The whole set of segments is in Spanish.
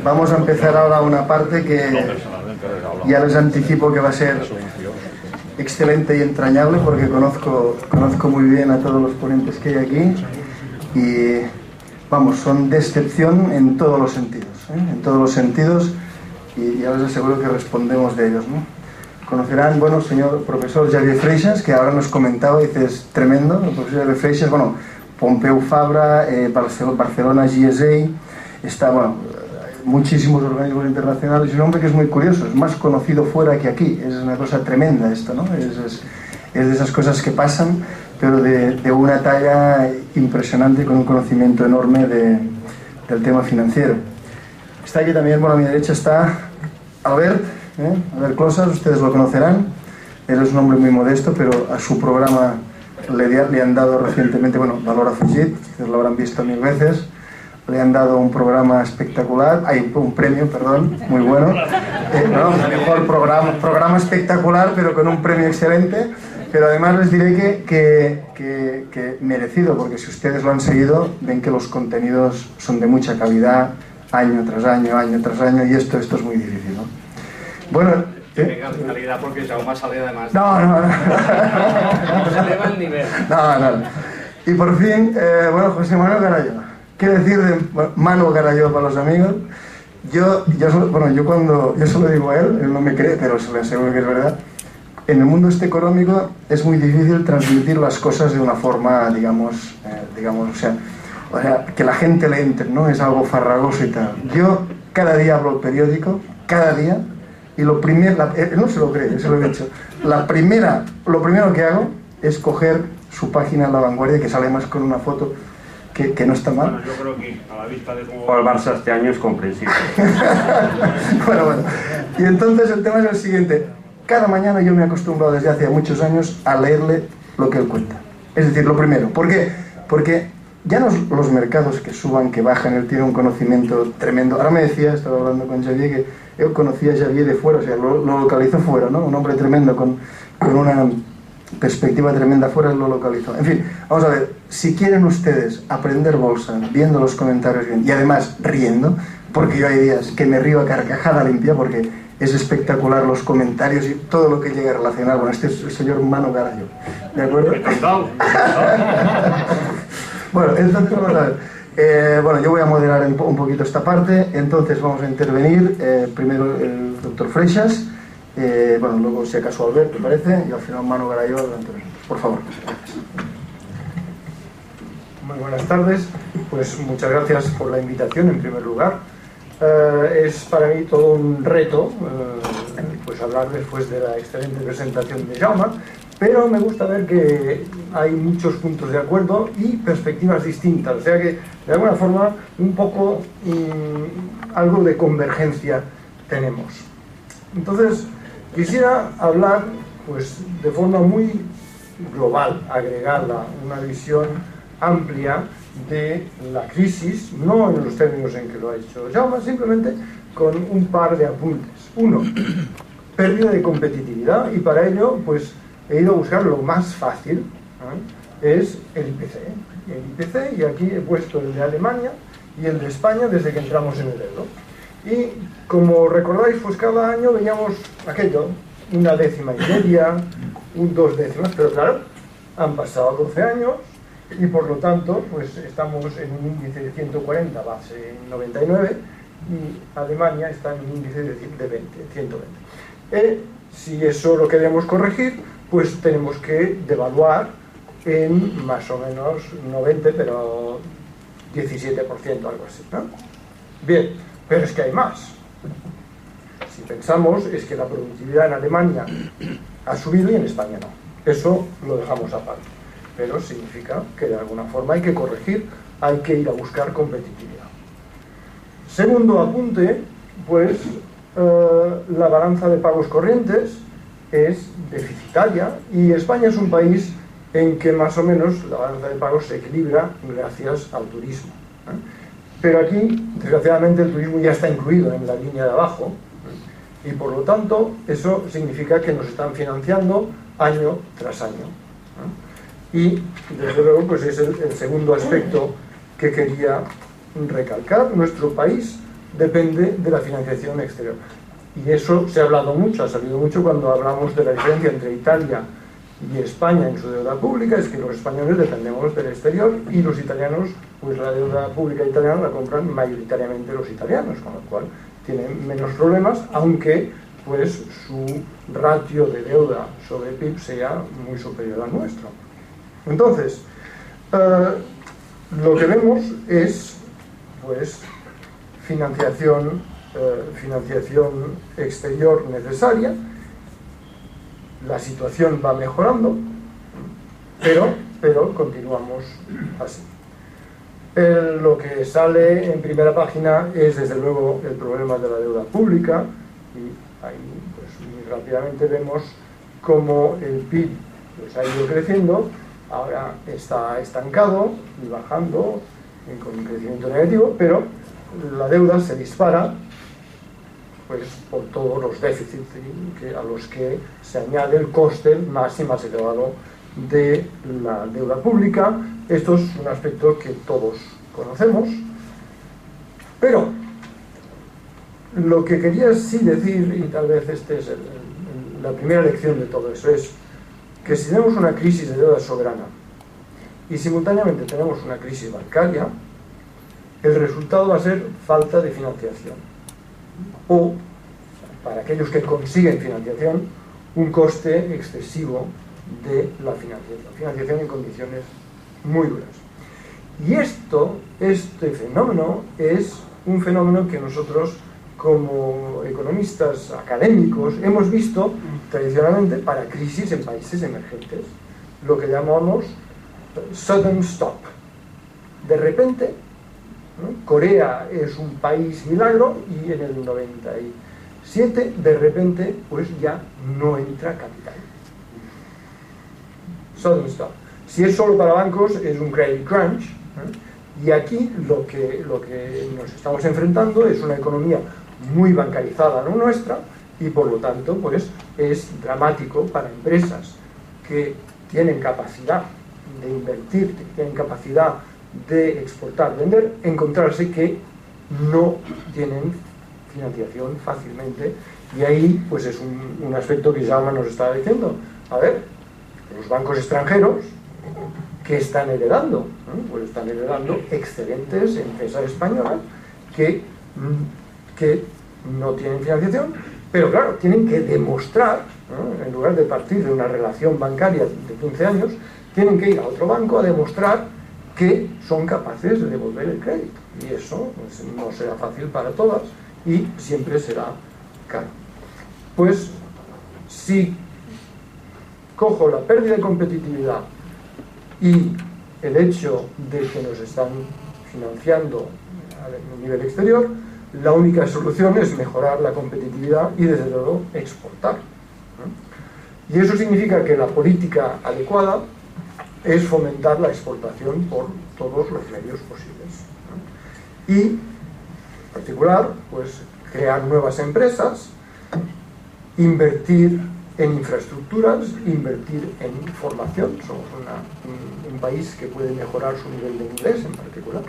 Vamos a empezar ahora una parte que ya les anticipo que va a ser excelente y entrañable, porque conozco muy bien a todos los ponentes que hay aquí y vamos, son de excepción en todos los sentidos, en todos los sentidos, y ya les aseguro que respondemos de ellos, ¿no? Conocerán, bueno, señor profesor Xavier Freixas, que ahora nos comentaba, dice, es tremendo, el profesor Xavier Freixas, bueno, Pompeu Fabra, Barcelona GSA, está, bueno, muchísimos organismos internacionales, y un hombre que es muy curioso, es más conocido fuera que aquí, es una cosa tremenda esto, ¿no? Es de esas cosas que pasan, pero de una talla impresionante, con un conocimiento enorme del tema financiero. Está aquí también, bueno, a mi derecha está Albert Closas, ustedes lo conocerán, él es un hombre muy modesto, pero a su programa le han dado recientemente, bueno, Valor Afegit, ustedes lo habrán visto 1000 veces, le han dado un programa espectacular, un premio, perdón, muy bueno, mejor programa espectacular, pero con un premio excelente, pero además les diré que merecido, porque si ustedes lo han seguido, ven que los contenidos son de mucha calidad, año tras año, y esto es muy difícil, ¿no? Bueno, calidad porque Jaume sale además. No. Se eleva el nivel. No. Y por fin, bueno, José Manuel Garayo. ¿Qué decir de Manu Garayo para los amigos? Yo se lo digo a él no me cree, pero se le aseguro que es verdad. En el mundo económico es muy difícil transmitir las cosas de una forma, digamos, o sea, que la gente le entre, ¿no? Es algo farragoso y tal. Yo cada día abro el periódico, cada día, y lo primero, él no se lo cree, se lo he dicho, lo primero que hago es coger su página en La Vanguardia, que sale más con una foto que no está mal. Bueno, yo creo que a la vista de cómo o el Barça este año es comprensible. bueno, y entonces el tema es el siguiente: cada mañana yo me he acostumbrado desde hace muchos años a leerle lo que él cuenta, es decir, lo primero. ¿Por qué? Porque ya no los mercados que suban, que bajan, él tiene un conocimiento tremendo. Ahora me decía, estaba hablando con Xavier, que él conocía a Xavier de fuera, o sea, lo localizó fuera, ¿no? Un hombre tremendo, con una perspectiva tremenda fuera, él lo localizó. En fin, vamos a ver, si quieren ustedes aprender bolsa, viendo los comentarios bien, y además riendo, porque yo hay días que me río a carcajada limpia, porque es espectacular los comentarios y todo lo que llega a relacionar. Bueno, este es el señor Manu Garayo, ¿de acuerdo? Bueno, entonces vamos a ver. Bueno, yo voy a moderar un poquito esta parte, entonces vamos a intervenir primero el doctor Freixas, bueno, luego si acaso Albert, ¿te parece? Y al final Manu Garayo, por favor. Muy buenas tardes, pues muchas gracias por la invitación en primer lugar. Es para mí todo un reto pues hablar después de la excelente presentación de Jaume, pero me gusta ver que hay muchos puntos de acuerdo y perspectivas distintas, o sea que de alguna forma un poco algo de convergencia tenemos. Entonces quisiera hablar pues de forma muy global, agregarla, una visión amplia de la crisis, no en los términos en que lo ha hecho Jaume, simplemente con un par de apuntes. Uno, pérdida de competitividad, y para ello pues he ido a buscar lo más fácil, es el IPC. El IPC, y aquí he puesto el de Alemania y el de España desde que entramos en el euro. Y como recordáis, pues cada año veíamos aquello, 1,5 décimas, 2 décimas, pero claro, han pasado 12 años y por lo tanto pues estamos en un índice de 140 base 99 y Alemania está en un índice de 120. Si eso lo queremos corregir, pues tenemos que devaluar en más o menos 90, pero 17%, algo así, ¿no? Bien, pero es que hay más. Si pensamos, es que la productividad en Alemania ha subido y en España no. Eso lo dejamos aparte. Pero significa que de alguna forma hay que corregir, hay que ir a buscar competitividad. Segundo apunte, pues la balanza de pagos corrientes es deficitaria y España es un país en que más o menos la balanza de pagos se equilibra gracias al turismo. Pero aquí, desgraciadamente, el turismo ya está incluido en la línea de abajo y por lo tanto eso significa que nos están financiando año tras año. Y desde luego pues es el segundo aspecto que quería recalcar. Nuestro país depende de la financiación exterior. Y eso se ha hablado mucho, ha salido mucho cuando hablamos de la diferencia entre Italia y España en su deuda pública. Es que los españoles dependemos del exterior y los italianos, pues la deuda pública italiana la compran mayoritariamente los italianos, con lo cual tienen menos problemas, aunque pues su ratio de deuda sobre PIB sea muy superior al nuestro. Entonces, lo que vemos es pues financiación exterior necesaria. La situación va mejorando, pero continuamos así. Lo que sale en primera página es desde luego el problema de la deuda pública, y ahí pues muy rápidamente vemos cómo el PIB pues, ha ido creciendo, ahora está estancado y bajando con un crecimiento negativo, pero la deuda se dispara pues por todos los déficits a los que se añade el coste más y más elevado de la deuda pública. Esto es un aspecto que todos conocemos, pero lo que quería sí decir, y tal vez esta es la primera lección de todo eso, es que si tenemos una crisis de deuda soberana y simultáneamente tenemos una crisis bancaria, el resultado va a ser falta de financiación, o, para aquellos que consiguen financiación, un coste excesivo de la financiación en condiciones muy duras. Y este fenómeno es un fenómeno que nosotros, como economistas académicos, hemos visto tradicionalmente para crisis en países emergentes, lo que llamamos sudden stop. De repente, ¿no? Corea es un país milagro y en el 97 de repente pues ya no entra capital. Sudden stop. Si es solo para bancos es un credit crunch, ¿eh? Y aquí lo que nos estamos enfrentando es una economía muy bancarizada, no nuestra, y por lo tanto pues es dramático para empresas que tienen capacidad de invertir, que tienen capacidad de exportar, vender, encontrarse que no tienen financiación fácilmente. Y ahí pues es un aspecto que Jaume nos estaba diciendo. A ver, los bancos extranjeros que están heredando, ¿no? Pues están heredando excelentes empresas españolas que no tienen financiación, pero claro, tienen que demostrar, ¿no? En lugar de partir de una relación bancaria de 15 años, tienen que ir a otro banco a demostrar que son capaces de devolver el crédito. Y eso pues, no será fácil para todas y siempre será caro. Pues si cojo la pérdida de competitividad y el hecho de que nos están financiando a nivel exterior, la única solución es mejorar la competitividad y desde luego exportar, ¿no? Y eso significa que la política adecuada es fomentar la exportación por todos los medios posibles, ¿no? Y en particular pues crear nuevas empresas, invertir en infraestructuras, invertir en formación. Somos un país que puede mejorar su nivel de inglés en particular.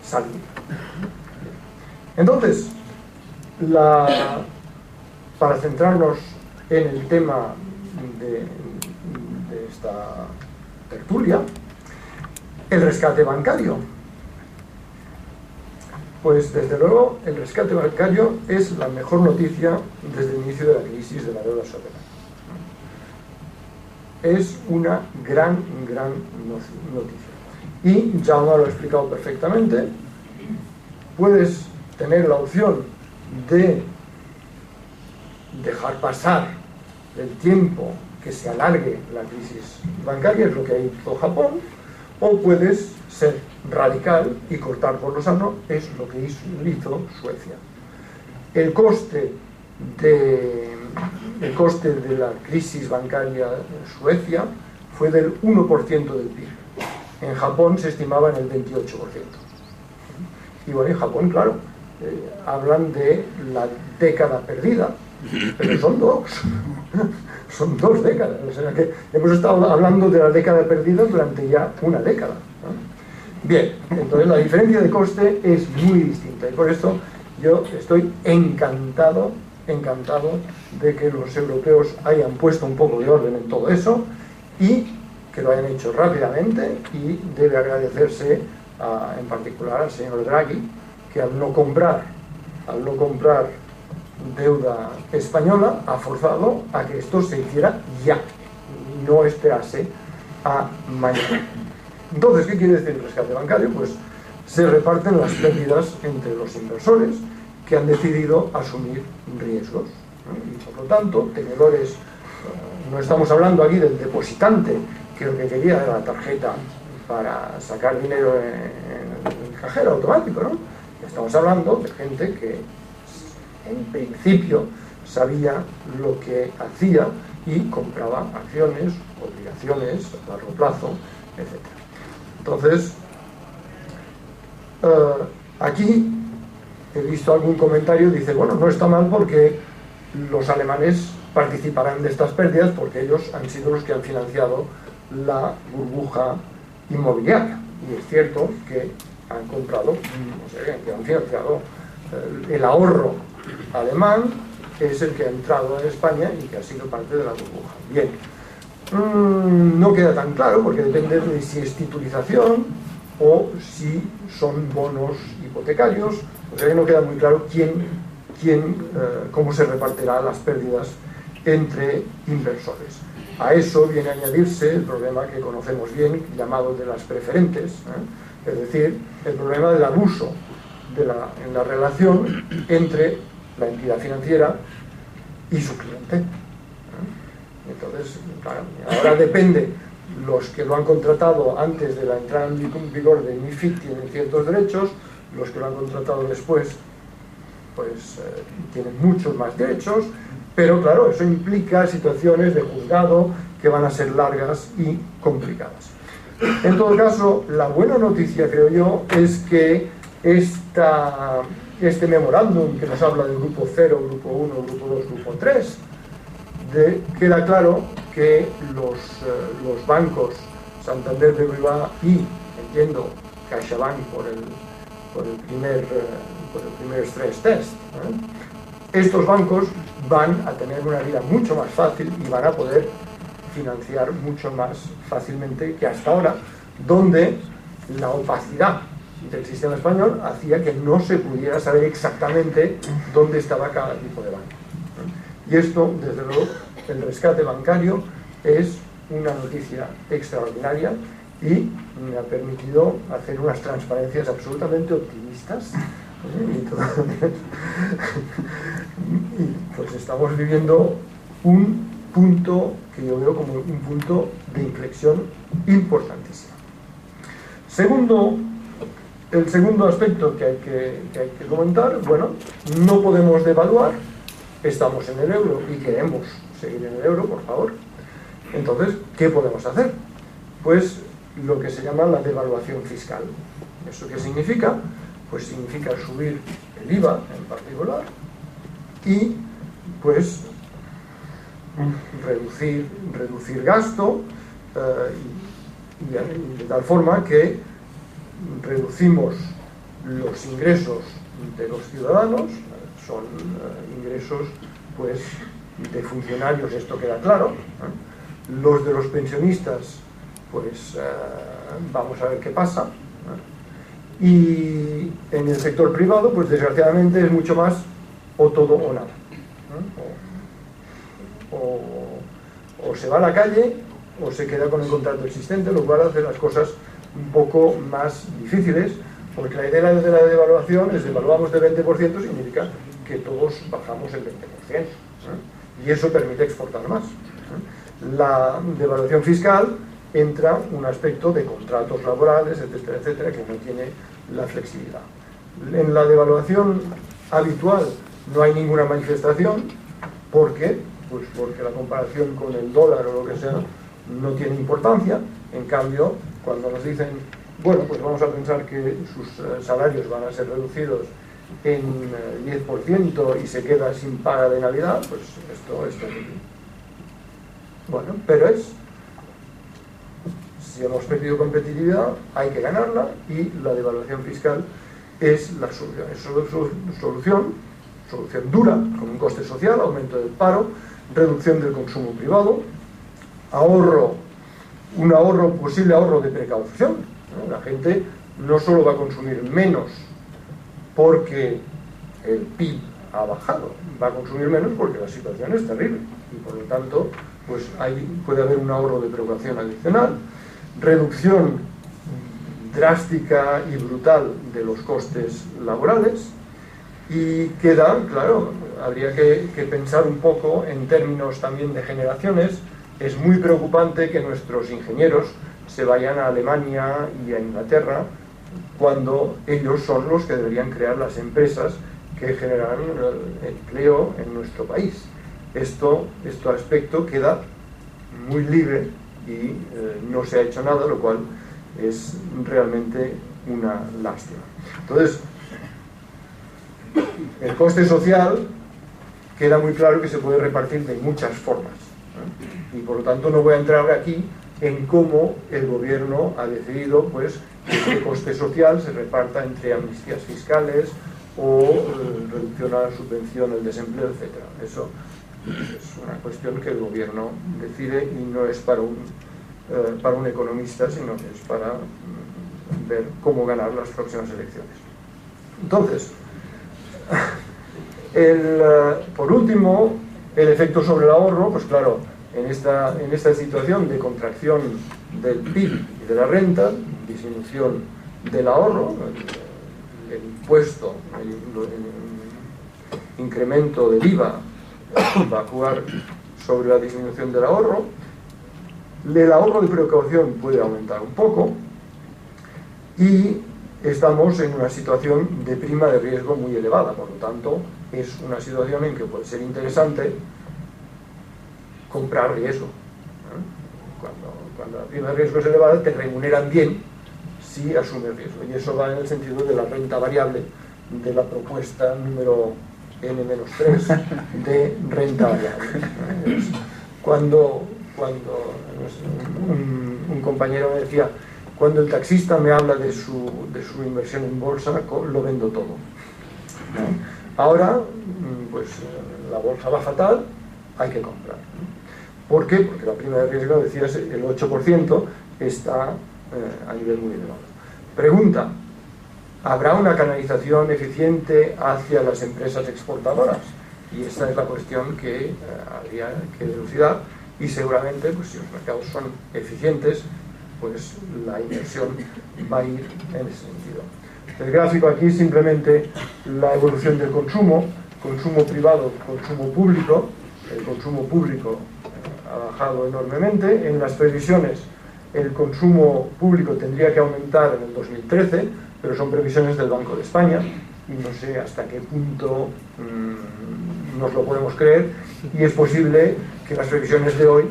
Salud. Entonces, para centrarnos en el tema de esta tertulia, el rescate bancario. Pues desde luego el rescate bancario es la mejor noticia desde el inicio de la crisis de la deuda soberana. Es una gran noticia. Y Jaume lo ha explicado perfectamente. Puedes tener la opción de dejar pasar el tiempo que se alargue la crisis bancaria, es lo que hizo Japón, o puedes ser radical y cortar por lo sano, es lo que hizo Suecia. El coste de la crisis bancaria en Suecia fue del 1% del PIB. En Japón se estimaba en el 28%. Y bueno, en Japón, claro, hablan de la década perdida, pero son dos décadas. O sea que hemos estado hablando de la década perdida durante ya una década, ¿no? Bien, entonces la diferencia de coste es muy distinta y por esto yo estoy encantado de que los europeos hayan puesto un poco de orden en todo eso y que lo hayan hecho rápidamente, y debe agradecerse en particular al señor Draghi, que al no comprar deuda española ha forzado a que esto se hiciera ya, no esperase a mañana. Entonces, ¿qué quiere decir el rescate bancario? Pues se reparten las pérdidas entre los inversores que han decidido asumir riesgos, ¿no? Y por lo tanto, tenedores, no estamos hablando aquí del depositante que lo que quería era la tarjeta para sacar dinero en el cajero automático, ¿no? Estamos hablando de gente que en principio sabía lo que hacía y compraba acciones, obligaciones a largo plazo, etc. Entonces, aquí he visto algún comentario, dice, bueno, no está mal porque los alemanes participarán de estas pérdidas porque ellos han sido los que han financiado la burbuja inmobiliaria. Y es cierto que han comprado, que han financiado el ahorro alemán, es el que ha entrado en España y que ha sido parte de la burbuja. Bien, no queda tan claro porque depende de si es titulización o si son bonos hipotecarios, o sea que no queda muy claro cómo se repartirá las pérdidas entre inversores. A eso viene a añadirse el problema que conocemos bien, llamado de las preferentes, es decir, el problema del abuso en la relación entre la entidad financiera y su cliente. Entonces, claro, ahora depende, los que lo han contratado antes de la entrada en vigor de MiFID tienen ciertos derechos, los que lo han contratado después pues tienen muchos más derechos, pero claro, eso implica situaciones de juzgado que van a ser largas y complicadas. En todo caso, la buena noticia, creo yo, es que este memorándum que nos habla del grupo 0, grupo 1, grupo 2, grupo 3, queda claro que los bancos Santander, BBVA y, entiendo, CaixaBank por el primer stress test, estos bancos van a tener una vida mucho más fácil y van a poder financiar mucho más fácilmente que hasta ahora, donde la opacidad del sistema español hacía que no se pudiera saber exactamente dónde estaba cada tipo de banco. Y esto, desde luego, el rescate bancario es una noticia extraordinaria y me ha permitido hacer unas transparencias absolutamente optimistas. Y pues estamos viviendo un punto que yo veo como un punto de inflexión importantísimo. El segundo aspecto que hay que comentar, bueno, no podemos devaluar, estamos en el euro y queremos seguir en el euro, por favor. Entonces, ¿qué podemos hacer? Pues lo que se llama la devaluación fiscal. ¿Eso qué significa? Pues significa subir el IVA en particular y pues reducir gasto y de tal forma que reducimos los ingresos de los ciudadanos, son ingresos pues de funcionarios, esto queda claro, los de los pensionistas pues vamos a ver qué pasa, y en el sector privado pues desgraciadamente es mucho más o todo o nada, o se va a la calle o se queda con el contrato existente, lo cual hace las cosas un poco más difíciles, porque la idea de la devaluación es devaluamos del 20%, significa que todos bajamos el 20%, y eso permite exportar más. La devaluación fiscal entra un aspecto de contratos laborales, etcétera, etcétera, que no tiene la flexibilidad. En la devaluación habitual no hay ninguna manifestación, ¿por qué? Pues porque la comparación con el dólar o lo que sea no tiene importancia. En cambio, cuando nos dicen, bueno, pues vamos a pensar que sus salarios van a ser reducidos en 10% y se queda sin paga de Navidad, pues esto es terrible. Bueno, pero si hemos perdido competitividad, hay que ganarla, y la devaluación fiscal es la solución. Es solución dura, con un coste social, aumento del paro, reducción del consumo privado, posible ahorro de precaución, ¿no? La gente no solo va a consumir menos porque el PIB ha bajado, va a consumir menos porque la situación es terrible, y por lo tanto pues puede haber un ahorro de precaución adicional, reducción drástica y brutal de los costes laborales, y queda, claro, habría que pensar un poco en términos también de generaciones. Es muy preocupante que nuestros ingenieros se vayan a Alemania y a Inglaterra cuando ellos son los que deberían crear las empresas que generan empleo en nuestro país. Este aspecto queda muy libre y no se ha hecho nada, lo cual es realmente una lástima. Entonces, el coste social queda muy claro que se puede repartir de muchas formas, ¿no? Y por lo tanto no voy a entrar aquí en cómo el gobierno ha decidido pues, que este coste social se reparta entre amnistías fiscales o reducción a la subvención, el desempleo, etc. Eso es una cuestión que el gobierno decide y no es para un economista, sino que es para ver cómo ganar las próximas elecciones. Entonces, por último, el efecto sobre el ahorro, pues claro, en esta situación de contracción del PIB y de la renta, disminución del ahorro, el impuesto, el incremento del IVA va a jugar sobre la disminución del ahorro. El ahorro de precaución puede aumentar un poco, y estamos en una situación de prima de riesgo muy elevada, por lo tanto es una situación en que puede ser interesante comprar riesgo, ¿no? Cuando la prima de riesgo es elevada te remuneran bien si asumes riesgo, y eso va en el sentido de la renta variable de la propuesta número N-3 de renta variable. Cuando un compañero me decía, cuando el taxista me habla de su inversión en bolsa, lo vendo todo, ¿no? Ahora, pues la bolsa va fatal, hay que comprar, ¿no? ¿Por qué? Porque la prima de riesgo, decías, el 8% está a nivel muy elevado. Pregunta, ¿habrá una canalización eficiente hacia las empresas exportadoras? Y esta es la cuestión que habría que dilucidar, y seguramente, pues si los mercados son eficientes, pues la inversión va a ir en ese sentido. El gráfico aquí simplemente la evolución del consumo privado, consumo público. El consumo público ha bajado enormemente. En las previsiones el consumo público tendría que aumentar en el 2013, pero son previsiones del Banco de España y no sé hasta qué punto nos lo podemos creer, y es posible que las previsiones de hoy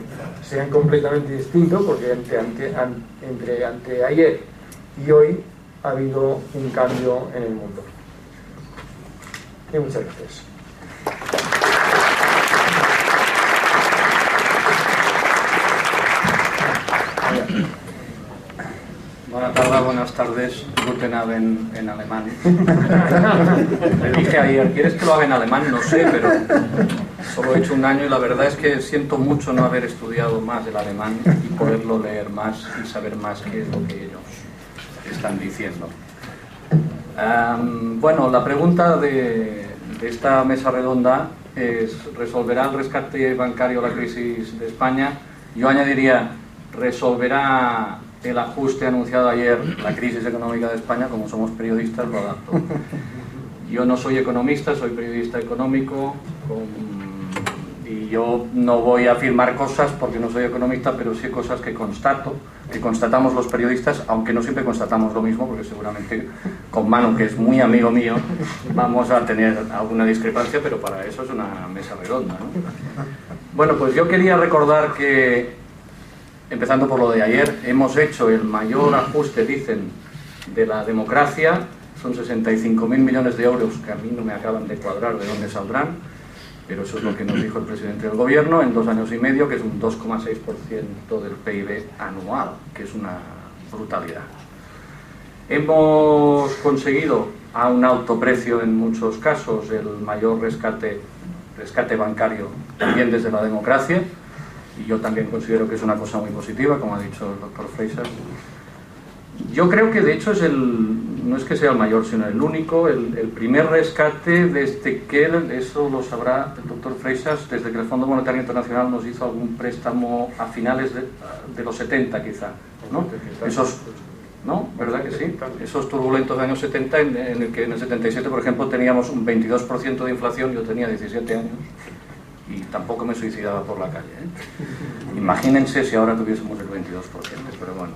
sean completamente distintas, porque entre anteayer y hoy ha habido un cambio en el mundo. Y muchas gracias. Buenas tardes, buenas tardes. Guten Abend en alemán. Le dije ayer, ¿quieres que lo haga en alemán? No sé, pero solo he hecho un año y la verdad es que siento mucho no haber estudiado más el alemán y poderlo leer más y saber más qué es lo que ellos están diciendo. Bueno, la pregunta de esta mesa redonda es: ¿resolverá el rescate bancario la crisis de España? Yo añadiría, ¿resolverá el ajuste anunciado ayer la crisis económica de España? Como somos periodistas, lo adapto. Yo no soy economista, soy periodista económico, y yo no voy a afirmar cosas porque no soy economista, pero sí cosas que constatamos los periodistas, aunque no siempre constatamos lo mismo, porque seguramente con Manu, que es muy amigo mío, vamos a tener alguna discrepancia, pero para eso es una mesa redonda, ¿no? Bueno, pues yo quería recordar que, empezando por lo de ayer, hemos hecho el mayor ajuste, dicen, de la democracia. Son 65.000 millones de euros que a mí no me acaban de cuadrar de dónde saldrán. pero eso es lo que nos dijo el presidente del gobierno en 2 años y medio, que es un 2,6% del PIB anual, que es una brutalidad. Hemos conseguido a un alto precio en muchos casos el mayor rescate bancario también desde la democracia, y yo también considero que es una cosa muy positiva, como ha dicho el doctor Freixas. Yo creo que de hecho no es que sea el mayor, sino el único, el primer rescate desde que, eso lo sabrá el doctor Freixas, desde que el Fondo Monetario Internacional nos hizo algún préstamo a finales de los 70 quizá, ¿no? ¿No? ¿Verdad que sí? Esos turbulentos años 70 en el que en el 77, por ejemplo, teníamos un 22% de inflación, yo tenía 17 años y tampoco me suicidaba por la calle, ¿eh? Imagínense si ahora tuviésemos el 22%, pero bueno.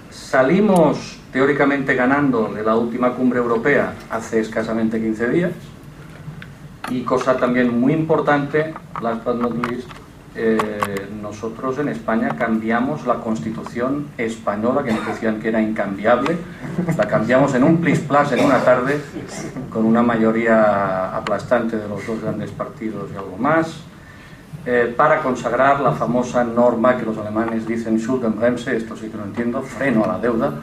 Salimos teóricamente ganando de la última cumbre europea hace escasamente 15 días, y cosa también muy importante, last but not least, nosotros en España cambiamos la Constitución española, que nos decían que era incambiable, la cambiamos en un plis-plas en una tarde, con una mayoría aplastante de los 2 grandes partidos y algo más, para consagrar la famosa norma que los alemanes dicen Schuldenbremse, esto sí que lo entiendo, freno a la deuda,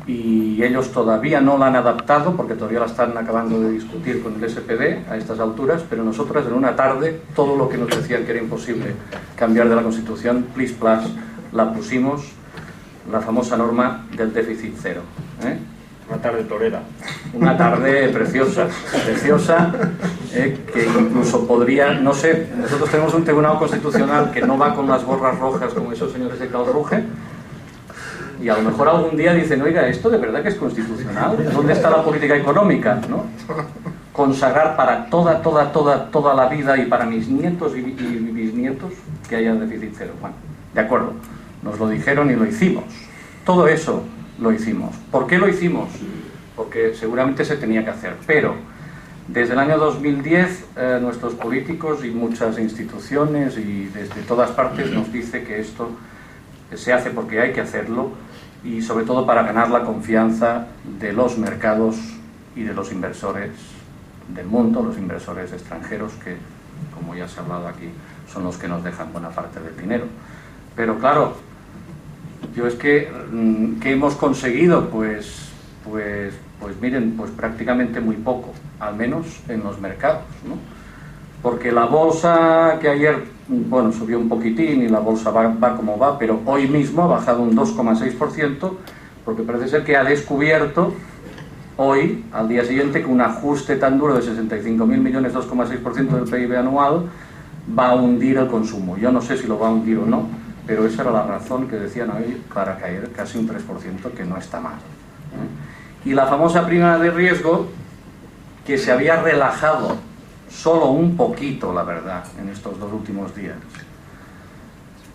y ellos todavía no la han adaptado porque todavía la están acabando de discutir con el SPD a estas alturas, pero nosotros en una tarde todo lo que nos decían que era imposible cambiar de la Constitución, plis plas, la pusimos, la famosa norma del déficit cero, ¿eh? Una tarde torera. Una tarde preciosa, que incluso podría, no sé, nosotros tenemos un tribunal constitucional que no va con las gorras rojas como esos señores de Karlsruhe, y a lo mejor algún día dicen, oiga, ¿esto de verdad que es constitucional? ¿Dónde está la política económica? ¿No? Consagrar para toda la vida y para mis nietos y bisnietos que haya déficit cero. Bueno, de acuerdo, nos lo dijeron y lo hicimos. Todo eso lo hicimos. ¿Por qué lo hicimos? Porque seguramente se tenía que hacer, pero desde el año 2010 nuestros políticos y muchas instituciones y desde todas partes nos dice que esto se hace porque hay que hacerlo, y sobre todo para ganar la confianza de los mercados y de los inversores del mundo, los inversores extranjeros, que, como ya se ha hablado aquí, son los que nos dejan buena parte del dinero. Pero claro, yo es que, ¿qué hemos conseguido? Pues miren, pues prácticamente muy poco, al menos en los mercados, ¿no? Porque la bolsa, que ayer, bueno, subió un poquitín y la bolsa va como va, pero hoy mismo ha bajado un 2,6%, porque parece ser que ha descubierto hoy, al día siguiente, que un ajuste tan duro de 65.000 millones, 2,6% del PIB anual, va a hundir el consumo. Yo no sé si lo va a hundir o no, pero esa era la razón que decían hoy para caer casi un 3%, que no está mal, ¿eh? Y la famosa prima de riesgo, que se había relajado solo un poquito, la verdad, en estos 2 últimos días,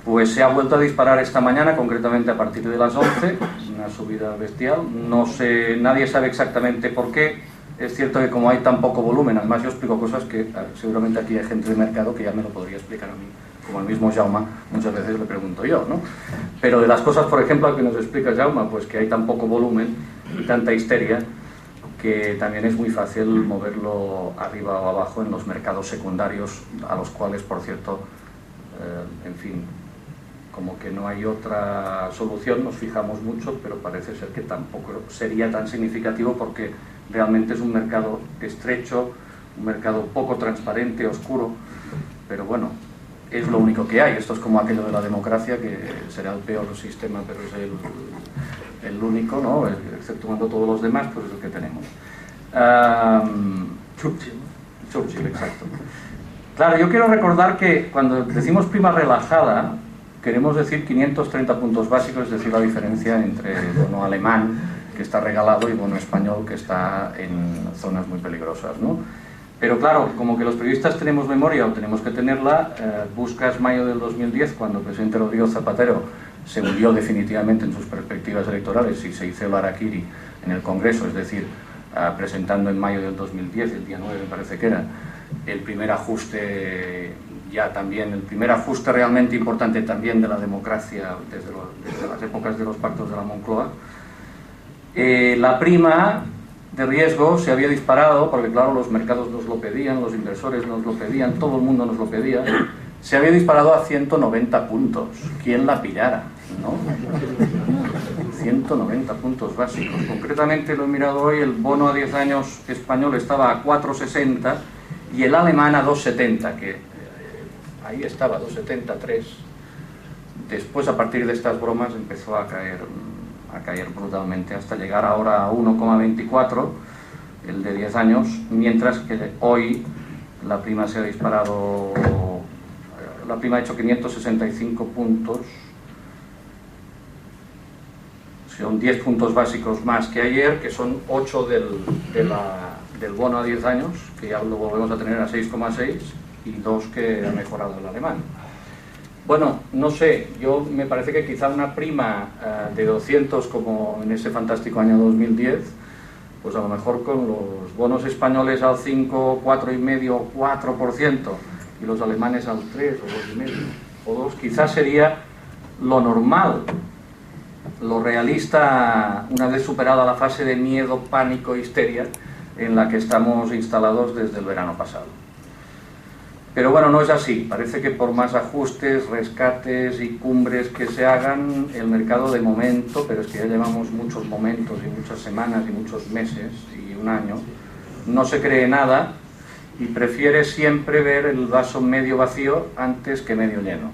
pues se ha vuelto a disparar esta mañana, concretamente a partir de las 11, una subida bestial. No sé, nadie sabe exactamente por qué. Es cierto que como hay tan poco volumen, además yo explico cosas que seguramente aquí hay gente de mercado que ya me lo podría explicar a mí, como el mismo Jaume, muchas veces le pregunto yo, ¿no? Pero de las cosas, por ejemplo, que nos explica Jaume, pues que hay tan poco volumen y tanta histeria, que también es muy fácil moverlo arriba o abajo en los mercados secundarios, a los cuales, por cierto, en fin, como que no hay otra solución, nos fijamos mucho, pero parece ser que tampoco sería tan significativo, porque realmente es un mercado estrecho, un mercado poco transparente, oscuro, pero bueno, es lo único que hay. Esto es como aquello de la democracia, que será el peor sistema, pero es el único, ¿no? Exceptuando todos los demás, pues es el que tenemos. Churchill, exacto. Claro, yo quiero recordar que cuando decimos prima relajada, queremos decir 530 puntos básicos, es decir, la diferencia entre el bono alemán, que está regalado, y bono español, que está en zonas muy peligrosas, ¿no? Pero claro, como que los periodistas tenemos memoria, o tenemos que tenerla, buscas mayo del 2010, cuando el presidente Rodrigo Zapatero se hundió definitivamente en sus perspectivas electorales y se hizo el harakiri en el Congreso, es decir, presentando en mayo del 2010, el día 9 me parece que era, el primer ajuste, ya también, el primer ajuste realmente importante también de la democracia desde las épocas de los pactos de la Moncloa. La prima de riesgo se había disparado, porque claro, los mercados nos lo pedían, los inversores nos lo pedían, todo el mundo nos lo pedía, se había disparado a 190 puntos. ¿Quién la pillara? ¿No? 190 puntos básicos. Concretamente, lo he mirado hoy, el bono a 10 años español estaba a 4,60 y el alemán a 2,70, que ahí estaba, 2,73. Después, a partir de estas bromas, empezó a caer brutalmente, hasta llegar ahora a 1,24, el de 10 años, mientras que hoy la prima se ha disparado, la prima ha hecho 565 puntos, son 10 puntos básicos más que ayer, que son 8 del bono a 10 años, que ya lo volvemos a tener a 6,6, y 2 que ha mejorado el alemán. Bueno, no sé, me parece que quizá una prima de 200 como en ese fantástico año 2010, pues a lo mejor con los bonos españoles al 5, 4,5, 4% y los alemanes al 3 o 2,5 o 2, quizás sería lo normal, lo realista, una vez superada la fase de miedo, pánico, histeria en la que estamos instalados desde el verano pasado. Pero bueno, no es así. Parece que por más ajustes, rescates y cumbres que se hagan, el mercado de momento, pero es que ya llevamos muchos momentos y muchas semanas y muchos meses y un año, no se cree nada y prefiere siempre ver el vaso medio vacío antes que medio lleno.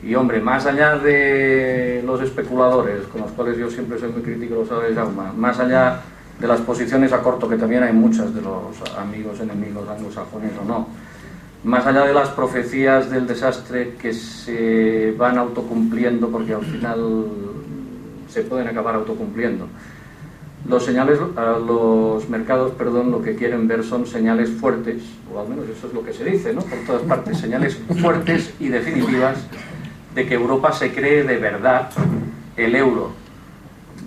Y hombre, más allá de los especuladores, con los cuales yo siempre soy muy crítico, lo sabe Jaume, más allá de las posiciones a corto, que también hay muchas de los amigos, enemigos, anglosajones o no, más allá de las profecías del desastre que se van autocumpliendo, porque al final se pueden acabar autocumpliendo, los mercados, lo que quieren ver son señales fuertes, o al menos eso es lo que se dice, ¿no? Por todas partes, señales fuertes y definitivas de que Europa se cree de verdad el euro,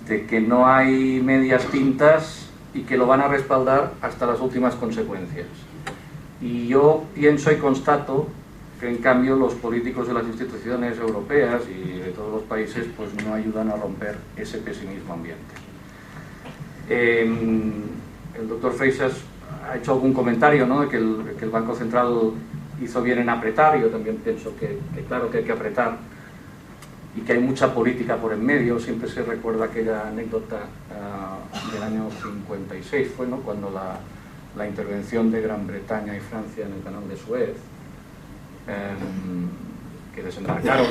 de que no hay medias tintas y que lo van a respaldar hasta las últimas consecuencias. Y yo pienso y constato que en cambio los políticos de las instituciones europeas y de todos los países pues no ayudan a romper ese pesimismo ambiente. El doctor Freixas ha hecho algún comentario, ¿no?, de que el Banco Central hizo bien en apretar. Yo también pienso que claro que hay que apretar y que hay mucha política por en medio. Siempre se recuerda aquella anécdota del año 56, fue, ¿no?, cuando la intervención de Gran Bretaña y Francia en el canal de Suez, que desembarcaron,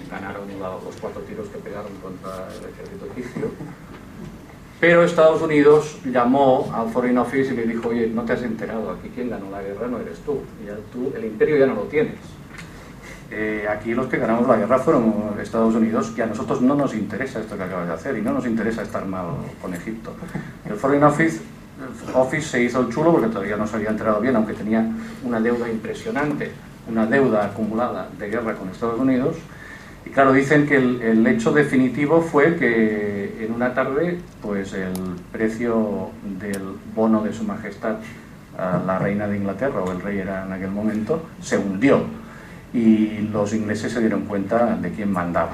ganaron los 4 tiros que pegaron contra el ejército egipcio, pero Estados Unidos llamó al Foreign Office y le dijo: oye, no te has enterado, aquí quien ganó la guerra no eres tú, tú el imperio ya no lo tienes. Aquí los que ganamos la guerra fueron Estados Unidos, y a nosotros no nos interesa esto que acabas de hacer y no nos interesa estar mal con Egipto. El Foreign Office se hizo el chulo porque todavía no se había enterado bien, aunque tenía una deuda impresionante, una deuda acumulada de guerra con Estados Unidos. Y claro, dicen que el hecho definitivo fue que en una tarde pues el precio del bono de su majestad, la reina de Inglaterra, o el rey era en aquel momento, se hundió y los ingleses se dieron cuenta de quién mandaba,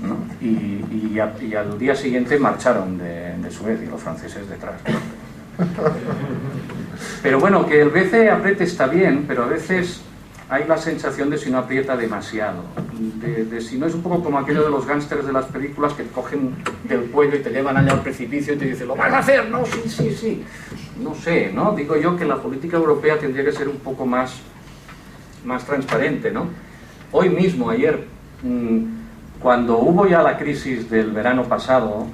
¿no? Y al día siguiente marcharon de Suez, y los franceses detrás. Pero bueno, que el BCE apriete está bien, pero a veces hay la sensación de si no aprieta demasiado, de si no es un poco como aquello de los gángsters de las películas que te cogen del cuello y te llevan allá al precipicio y te dicen: ¿lo vas a hacer? No, sí. No sé, ¿no? Digo yo que la política europea tendría que ser un poco más transparente, ¿no? Hoy mismo, ayer, cuando hubo ya la crisis del verano pasado,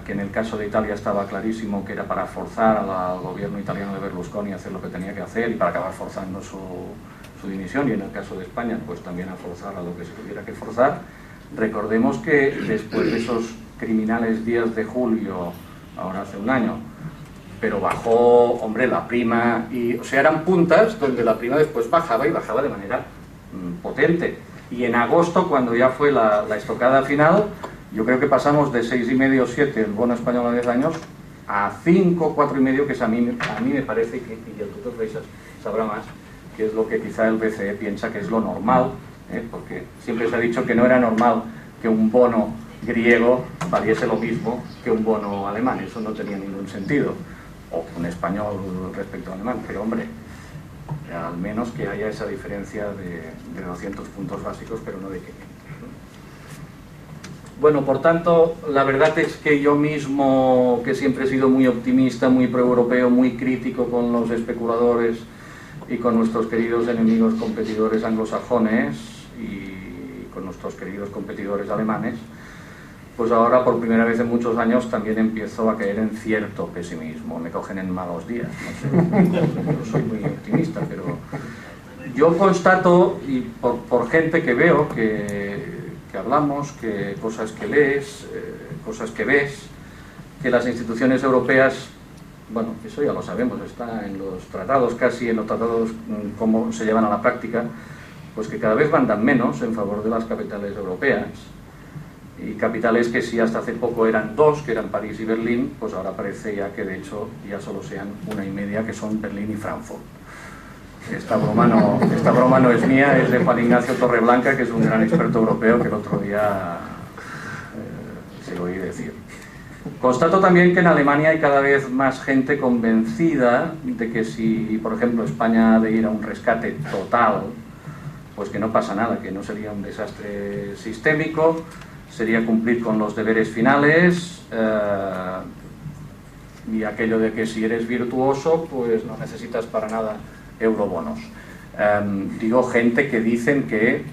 que en el caso de Italia estaba clarísimo que era para forzar al gobierno italiano de Berlusconi a hacer lo que tenía que hacer y para acabar forzando su dimisión, y en el caso de España pues también a forzar a lo que se tuviera que forzar. Recordemos que después de esos criminales días de julio, ahora hace un año, pero bajó, hombre, la prima, o sea, eran puntas donde la prima después bajaba, y bajaba de manera potente. Y en agosto, cuando ya fue la estocada final, yo creo que pasamos de 6,5 o 7 el bono español a 10 años a 5, 4,5, que es a mí me parece, y el doctor Freixas sabrá más, que es lo que quizá el BCE piensa que es lo normal, porque siempre se ha dicho que no era normal que un bono griego valiese lo mismo que un bono alemán. Eso no tenía ningún sentido, o un español respecto al alemán, pero hombre, al menos que haya esa diferencia de 200 puntos básicos, pero no de 500. Bueno, por tanto, la verdad es que yo mismo, que siempre he sido muy optimista, muy pro-europeo, muy crítico con los especuladores y con nuestros queridos enemigos competidores anglosajones y con nuestros queridos competidores alemanes, pues ahora por primera vez en muchos años también empiezo a caer en cierto pesimismo. Me cogen en malos días, no sé, yo soy muy optimista, pero yo constato, y por gente que veo, que hablamos, que cosas que lees, cosas que ves, que las instituciones europeas, bueno, eso ya lo sabemos, está en los tratados casi, en los tratados cómo se llevan a la práctica, pues que cada vez mandan menos en favor de las capitales europeas. Y capitales que sí hasta hace poco eran dos, que eran París y Berlín, pues ahora parece ya que de hecho ya solo sean una y media, que son Berlín y Frankfurt. Esta broma no es mía, es de Juan Ignacio Torreblanca, que es un gran experto europeo que el otro día se lo oí decir. Constato también que en Alemania hay cada vez más gente convencida de que si, por ejemplo, España ha de ir a un rescate total, pues que no pasa nada, que no sería un desastre sistémico, sería cumplir con los deberes finales, y aquello de que si eres virtuoso, pues no necesitas para nada eurobonos. Digo gente que dicen que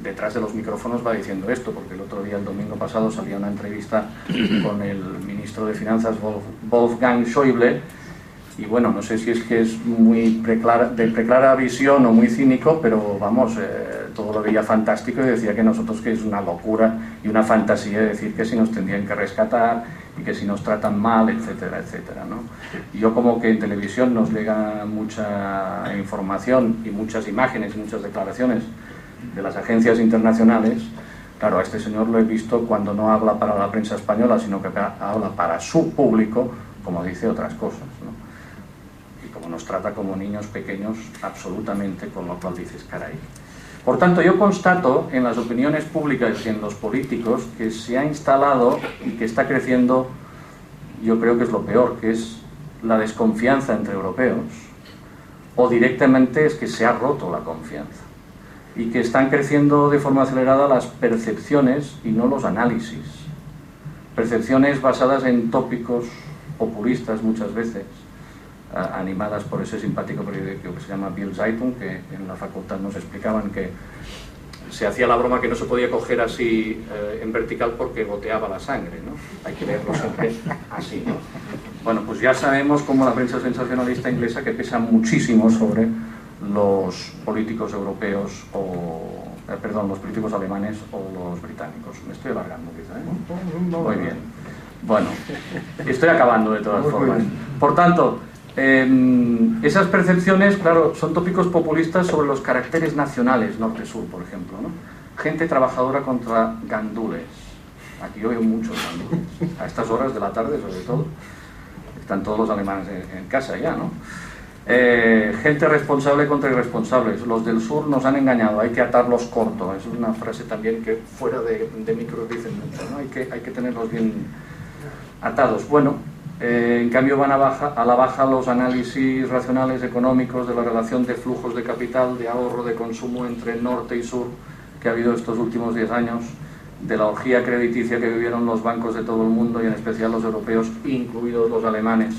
detrás de los micrófonos va diciendo esto, porque el otro día, el domingo pasado, salía una entrevista con el ministro de Finanzas Wolfgang Schäuble, y bueno, no sé si es que es muy de preclara visión o muy cínico, pero vamos, todo lo veía fantástico y decía que nosotros, que es una locura y una fantasía decir que si nos tendrían que rescatar y que si nos tratan mal, etcétera, etcétera, ¿no? Y yo, como que en televisión nos llega mucha información y muchas imágenes y muchas declaraciones de las agencias internacionales, claro, a este señor lo he visto cuando no habla para la prensa española, sino que habla para su público, como dice otras cosas, ¿no? Y como nos trata como niños pequeños, absolutamente, con lo cual dices, caray. Por tanto, yo constato en las opiniones públicas y en los políticos que se ha instalado y que está creciendo, yo creo que es lo peor, que es la desconfianza entre europeos, o directamente es que se ha roto la confianza, y que están creciendo de forma acelerada las percepciones y no los análisis. Percepciones basadas en tópicos populistas muchas veces, animadas por ese simpático periódico que se llama Bild Zeitung, que en la facultad nos explicaban que se hacía la broma que no se podía coger así en vertical porque goteaba la sangre, ¿no? Hay que leerlo siempre así, ¿no? Bueno, pues ya sabemos cómo la prensa sensacionalista inglesa, que pesa muchísimo sobre los políticos europeos los políticos alemanes o los británicos. Me estoy alargando quizá, ¿eh? Muy bien. Bueno, estoy acabando de todas formas. Por tanto, esas percepciones, claro, son tópicos populistas sobre los caracteres nacionales, norte-sur, por ejemplo, ¿no? Gente trabajadora contra gandules. Aquí oigo muchos gandules, a estas horas de la tarde sobre todo. Están todos los alemanes en casa ya, ¿no? Gente responsable contra irresponsables. Los del sur nos han engañado, hay que atarlos corto. Eso es una frase también que fuera de micros dicen mucho, ¿no? Hay que tenerlos bien atados. Bueno, en cambio van a la baja los análisis racionales económicos de la relación de flujos de capital, de ahorro, de consumo entre norte y sur que ha habido estos últimos 10 años, de la orgía crediticia que vivieron los bancos de todo el mundo y en especial los europeos, incluidos los alemanes,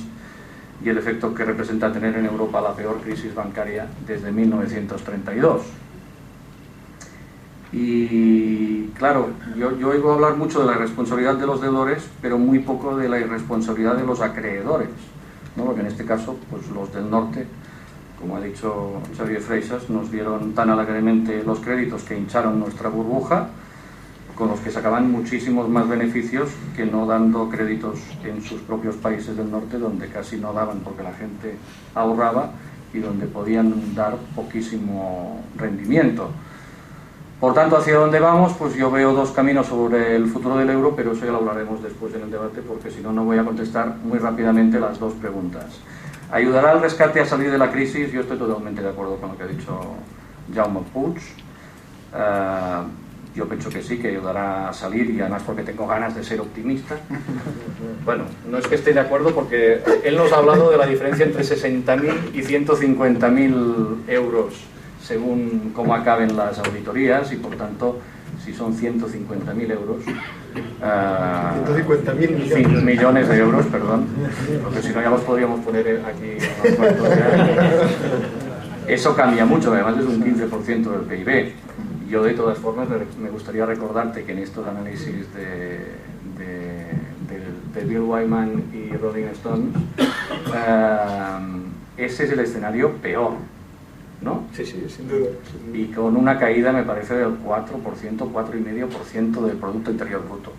y el efecto que representa tener en Europa la peor crisis bancaria desde 1932. Y claro, yo oigo hablar mucho de la irresponsabilidad de los deudores, pero muy poco de la irresponsabilidad de los acreedores, ¿no? Porque en este caso, pues los del norte, como ha dicho Xavier Freixas, nos dieron tan alegremente los créditos que hincharon nuestra burbuja, con los que sacaban muchísimos más beneficios que no dando créditos en sus propios países del norte, donde casi no daban porque la gente ahorraba y donde podían dar poquísimo rendimiento. Por tanto, ¿hacia dónde vamos? Pues yo veo dos caminos sobre el futuro del euro, pero eso ya lo hablaremos después en el debate, porque si no, no voy a contestar muy rápidamente las dos preguntas. ¿Ayudará al rescate a salir de la crisis? Yo estoy totalmente de acuerdo con lo que ha dicho Jaume Puig. yo pienso que sí, que ayudará a salir, y además porque tengo ganas de ser optimista. Bueno, no es que esté de acuerdo, porque él nos ha hablado de la diferencia entre 60.000 y 150.000 euros según cómo acaben las auditorías, y por tanto, si son 150.000 euros, 150.000 millones de euros, perdón, porque si no ya los podríamos poner aquí unos cuantos ya. Eso cambia mucho, además es un 15% del PIB. Yo, de todas formas, me gustaría recordarte que en estos análisis de Bill Wyman y Rolling Stones, ese es el escenario peor, ¿no? Sí, sí, sin duda. Y con una caída, me parece, del 4%, 4,5% del Producto Interior Bruto.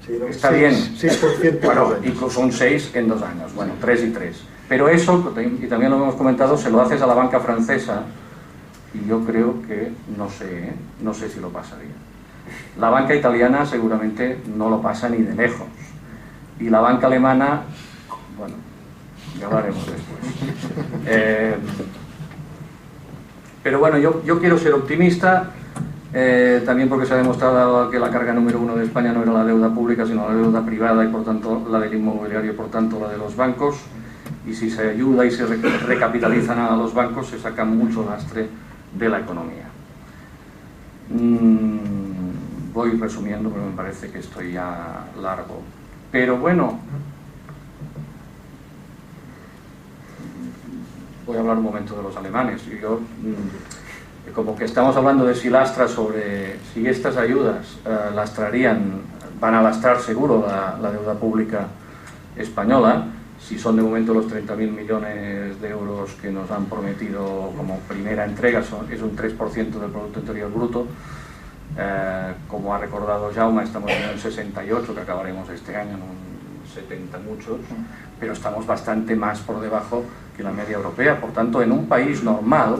Sí, no, Está bien. 6% Bueno, incluso un 6 en 2 años. Bueno, 3 y 3. Pero eso, y también lo hemos comentado, se lo haces a la banca francesa, y yo creo que, no sé si lo pasaría. La banca italiana seguramente no lo pasa ni de lejos. Y la banca alemana, bueno, ya hablaremos después. Pero bueno, yo quiero ser optimista, también porque se ha demostrado que la carga número 1 de España no era la deuda pública, sino la deuda privada, y por tanto la del inmobiliario, y por tanto la de los bancos. Y si se ayuda y se recapitalizan a los bancos, se saca mucho lastre de la economía. Voy resumiendo, porque me parece que estoy ya largo. Pero bueno, voy a hablar un momento de los alemanes. Y yo, como que estamos hablando de si lastra sobre si estas ayudas van a lastrar seguro la deuda pública española. Si son de momento los 30.000 millones de euros que nos han prometido como primera entrega, es un 3% del Producto Interior Bruto. Como ha recordado Jaume, estamos en un 68, que acabaremos este año en un 70 muchos, pero estamos bastante más por debajo que la media europea. Por tanto, en un país normal,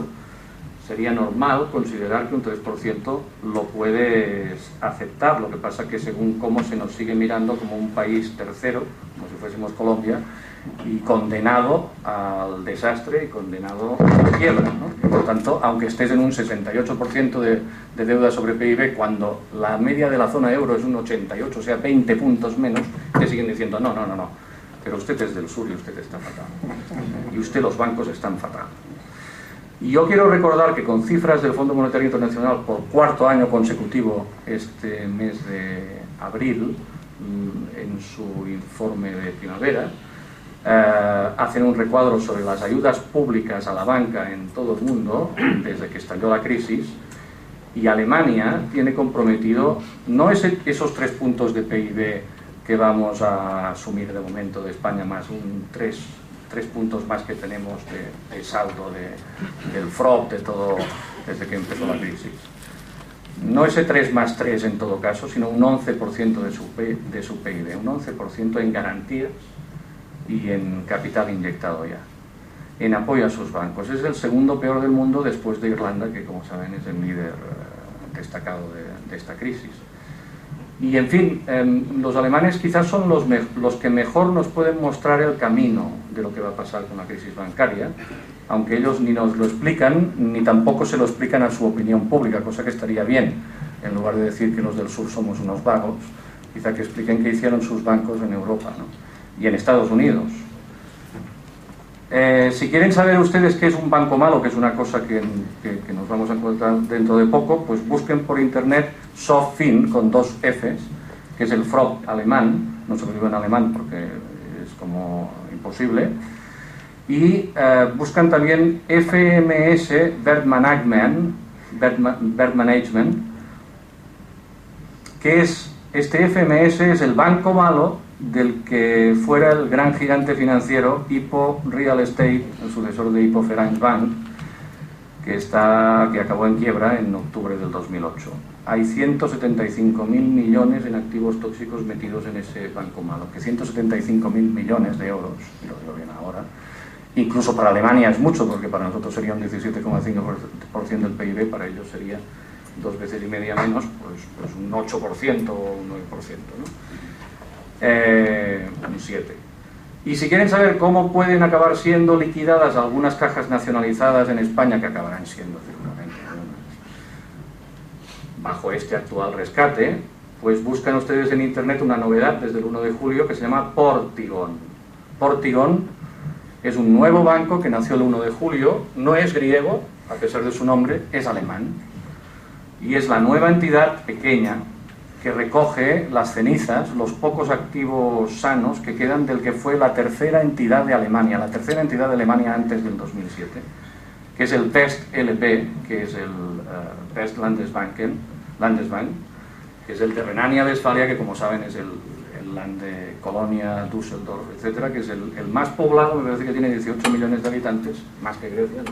sería normal considerar que un 3% lo puedes aceptar. Lo que pasa es que según cómo se nos sigue mirando como un país tercero, como si fuésemos Colombia, y condenado al desastre y condenado a la quiebra, ¿no? Por tanto, aunque estés en un 68% de deuda sobre PIB, cuando la media de la zona euro es un 88, o sea, 20 puntos menos, te siguen diciendo, no, pero usted es del sur y usted está fatal. Y usted, los bancos están fatal. Y yo quiero recordar que con cifras del Fondo Monetario Internacional por cuarto año consecutivo, este mes de abril, en su informe de primavera, hacen un recuadro sobre las ayudas públicas a la banca en todo el mundo desde que estalló la crisis, y Alemania tiene comprometido no esos 3 puntos de PIB que vamos a asumir de momento de España, más un 3 puntos más que tenemos de saldo del FROB, de todo desde que empezó la crisis. No ese 3 más 3 en todo caso, sino un 11% de su PIB, un 11% en garantías y en capital inyectado ya, en apoyo a sus bancos. Es el segundo peor del mundo después de Irlanda, que como saben es el líder destacado de esta crisis. Y en fin, los alemanes quizás son los que mejor nos pueden mostrar el camino de lo que va a pasar con la crisis bancaria, aunque ellos ni nos lo explican, ni tampoco se lo explican a su opinión pública, cosa que estaría bien. En lugar de decir que los del sur somos unos vagos, quizá que expliquen qué hicieron sus bancos en Europa, ¿no? Y en Estados Unidos. Si quieren saber ustedes qué es un banco malo, que es una cosa que nos vamos a encontrar dentro de poco, pues busquen por internet SOFIN con 2 Fs, que es el FROB alemán. No se lo digo en alemán porque es como imposible. Y buscan también FMS Wertmanagement, que es, este FMS es el banco malo del que fuera el gran gigante financiero Hypo Real Estate, el sucesor de Hypo Vereinsbank, que acabó en quiebra en octubre del 2008. Hay 175.000 millones en activos tóxicos metidos en ese banco malo, que 175.000 millones de euros, y lo digo bien ahora, incluso para Alemania es mucho, porque para nosotros sería un 17,5% del PIB, para ellos sería 2 veces y media menos, pues un 8% o un 9%, ¿no? Un 7. Y si quieren saber cómo pueden acabar siendo liquidadas algunas cajas nacionalizadas en España, que acabarán siendo seguramente, bajo este actual rescate, pues buscan ustedes en internet una novedad desde el 1 de julio que se llama Portigon. Portigon es un nuevo banco que nació el 1 de julio, no es griego, a pesar de su nombre, es alemán. Y es la nueva entidad pequeña que recoge las cenizas, los pocos activos sanos que quedan del que fue la tercera entidad de Alemania, antes del 2007, que es el PEST LP, que es el PEST Landesbank, que es el de Renania-Westfalia, que como saben es el Land de Colonia, Düsseldorf, etcétera, que es el más poblado, me parece que tiene 18 millones de habitantes, más que Grecia, ¿no?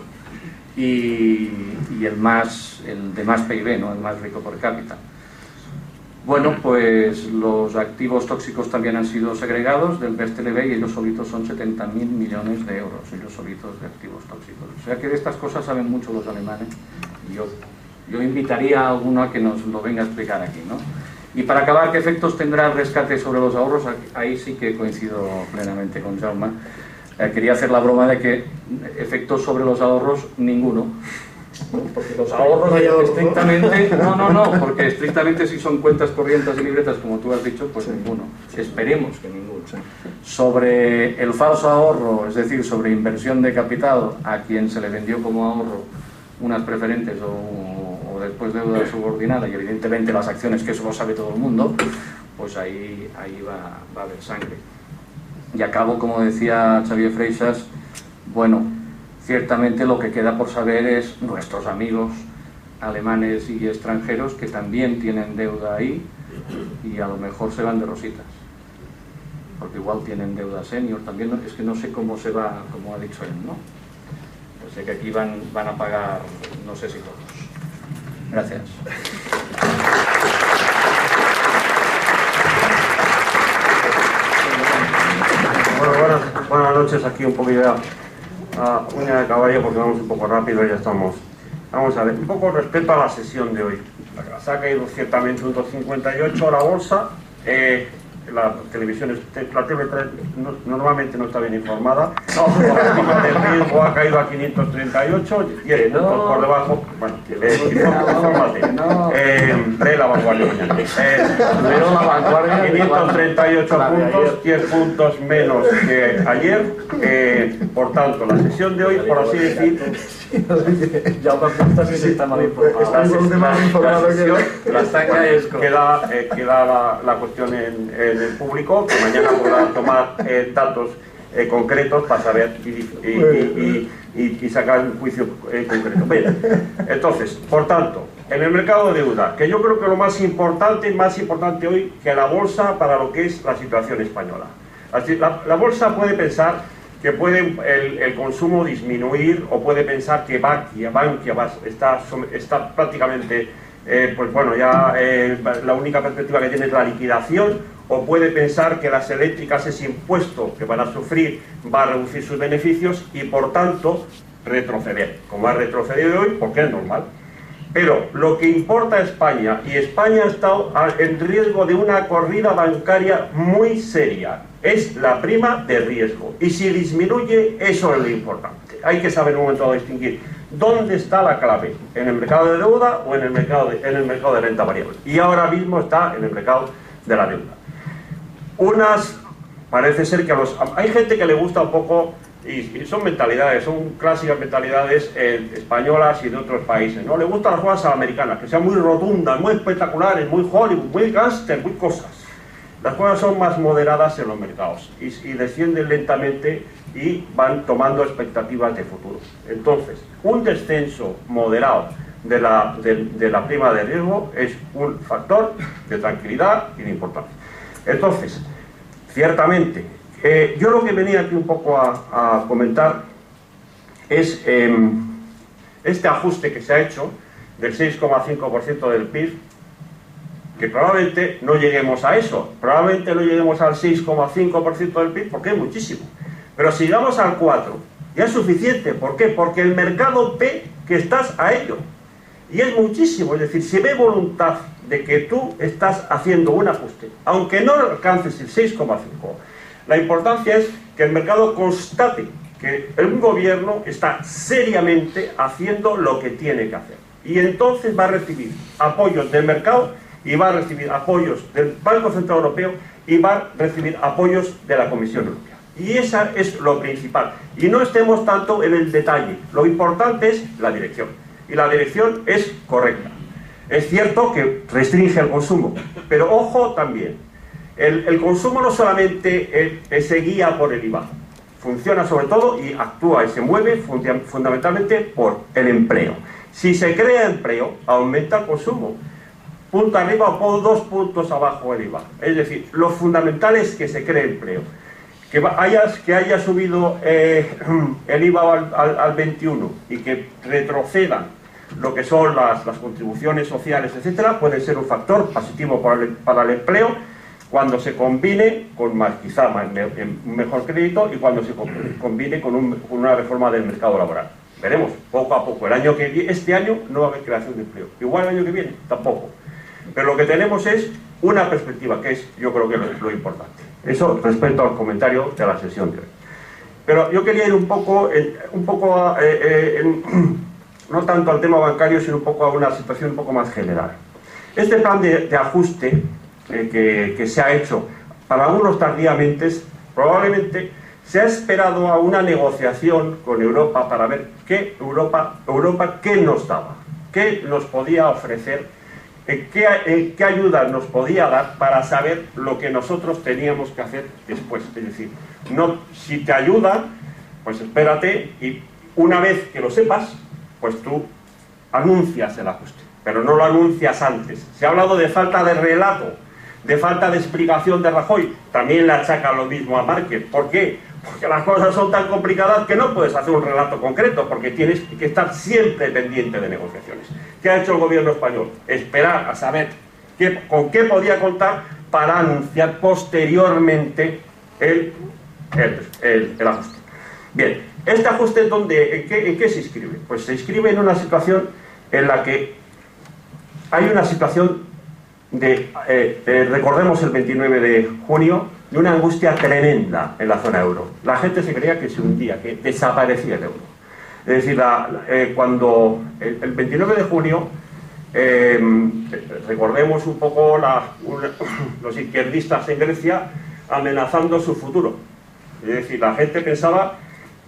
y el de más PIB, ¿no? El más rico por cápita. Bueno, pues los activos tóxicos también han sido segregados del BSTLB y ellos solitos son 70.000 millones de euros, ellos solitos de activos tóxicos. O sea que de estas cosas saben mucho los alemanes y yo invitaría a alguno a que nos lo venga a explicar aquí, ¿no? Y para acabar, ¿qué efectos tendrá el rescate sobre los ahorros? Ahí sí que coincido plenamente con Jaume. Quería hacer la broma de que efectos sobre los ahorros, ninguno. Porque los ahorros estrictamente, porque estrictamente si son cuentas corrientes y libretas, como tú has dicho, pues ninguno. Esperemos que ninguno. Sobre el falso ahorro, es decir, sobre inversión de capital a quien se le vendió como ahorro unas preferentes o después deuda subordinada y evidentemente las acciones, que eso lo sabe todo el mundo, pues ahí va a haber sangre. Y acabo, como decía Xavier Freixas, bueno, ciertamente lo que queda por saber es nuestros amigos alemanes y extranjeros que también tienen deuda ahí y a lo mejor se van de rositas, porque igual tienen deuda senior también, es que no sé cómo se va, como ha dicho él, ¿no? O sea que aquí van a pagar, no sé si todos. Gracias. Bueno, buenas noches, aquí un poquito a uña de caballo porque vamos un poco rápido y ya estamos. Vamos a ver, un poco respecto a la sesión de hoy. Se ha caído ciertamente un 2,58 la bolsa. La televisión, la TV3 normalmente no está bien informada. La prima de riesgo ha caído a 538 y el punto por debajo. Bueno, infórmate. Lee La Vanguardia mañana. Leo La Vanguardia. 538 puntos, 10 puntos menos que ayer. Por tanto, la sesión de hoy, por así decir, ya una pregunta si está mal informado. Queda la cuestión en el público, que mañana podrá tomar datos concretos para saber y sacar un juicio concreto. Bien, entonces, por tanto, en el mercado de deuda, que yo creo que lo más importante hoy que la bolsa para lo que es la situación española. La bolsa puede pensar que puede el consumo disminuir o puede pensar que Bankia está prácticamente, pues bueno, ya la única perspectiva que tiene es la liquidación, o puede pensar que las eléctricas, ese impuesto que van a sufrir, va a reducir sus beneficios y por tanto retroceder, como ha retrocedido hoy, porque es normal. Pero lo que importa a España, y España ha estado en riesgo de una corrida bancaria muy seria, es la prima de riesgo. Y si disminuye, eso es lo importante. Hay que saber en un momento dado distinguir dónde está la clave, en el mercado de deuda o en el mercado de renta variable. Y ahora mismo está en el mercado de la deuda. Parece ser que hay gente que le gusta un poco, y son mentalidades, son clásicas mentalidades españolas y de otros países, ¿no? Le gustan las cosas americanas, que sean muy rotundas, muy espectaculares, muy Hollywood, muy gángster, muy cosas. Las cosas son más moderadas en los mercados y descienden lentamente y van tomando expectativas de futuro. Entonces, un descenso moderado de la prima de riesgo es un factor de tranquilidad y de importancia. Entonces, ciertamente, yo lo que venía aquí un poco a comentar es este ajuste que se ha hecho del 6,5% del PIB, que probablemente no lleguemos a eso, probablemente no lleguemos al 6,5% del PIB porque es muchísimo, pero si llegamos al 4%, ya es suficiente. ¿Por qué? Porque el mercado ve que estás a ello, y es muchísimo. Es decir, si ve voluntad de que tú estás haciendo un ajuste, aunque no alcances el 6,5%, la importancia es que el mercado constate que un gobierno está seriamente haciendo lo que tiene que hacer. Y entonces va a recibir apoyos del mercado y va a recibir apoyos del Banco Central Europeo y va a recibir apoyos de la Comisión Europea. Y esa es lo principal. Y no estemos tanto en el detalle. Lo importante es la dirección. Y la dirección es correcta. Es cierto que restringe el consumo, pero ojo también. El consumo no solamente se guía por el IVA. Funciona sobre todo y actúa y se mueve fundamentalmente por el empleo. Si se crea empleo, aumenta el consumo. Punto arriba o 2 puntos abajo el IVA. Es decir, lo fundamental es que se cree empleo. Que haya subido el IVA al 21 y que retrocedan lo que son las contribuciones sociales, etcétera, puede ser un factor positivo para el empleo cuando se combine con quizá un mejor crédito y cuando se combine con una reforma del mercado laboral. Veremos, poco a poco. Este año no va a haber creación de empleo. Igual el año que viene, tampoco. Pero lo que tenemos es una perspectiva, que es, yo creo que lo importante. Eso respecto al comentario de la sesión de hoy. Pero yo quería ir un poco no tanto al tema bancario, sino un poco a una situación un poco más general. Este plan de ajuste que se ha hecho, para algunos tardíamente, probablemente se ha esperado a una negociación con Europa para ver qué Europa qué nos daba, qué nos podía ofrecer, qué ayuda nos podía dar para saber lo que nosotros teníamos que hacer después. Es decir, no, si te ayuda, pues espérate y una vez que lo sepas, pues tú anuncias el ajuste, pero no lo anuncias antes. Se ha hablado de falta de relato, de falta de explicación de Rajoy. También le achaca lo mismo a Márquez. ¿Por qué? Porque las cosas son tan complicadas que no puedes hacer un relato concreto, porque tienes que estar siempre pendiente de negociaciones. ¿Qué ha hecho el gobierno español? Esperar a saber con qué podía contar para anunciar posteriormente el ajuste. Bien, ¿este ajuste en qué se inscribe? Pues se inscribe en una situación en la que hay una situación recordemos el 29 de junio, de una angustia tremenda en la zona euro. La gente se creía que se hundía, que desaparecía el euro. Es decir, cuando el 29 de junio, recordemos un poco los izquierdistas en Grecia amenazando su futuro. Es decir, la gente pensaba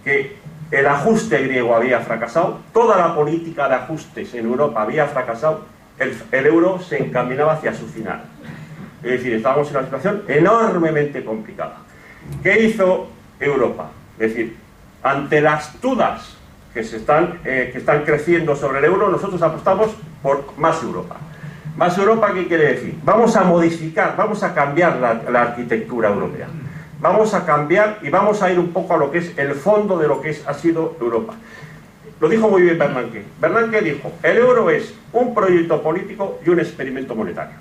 que el ajuste griego había fracasado, toda la política de ajustes en Europa había fracasado, el euro se encaminaba hacia su final. Es decir, estábamos en una situación enormemente complicada. ¿Qué hizo Europa? Es decir, ante las dudas que están creciendo sobre el euro, nosotros apostamos por más Europa. ¿Más Europa qué quiere decir? Vamos a modificar, vamos a cambiar la arquitectura europea. Vamos a cambiar y vamos a ir un poco a lo que es el fondo de lo que ha sido Europa. Lo dijo muy bien Bernanke. Bernanke dijo, el euro es un proyecto político y un experimento monetario.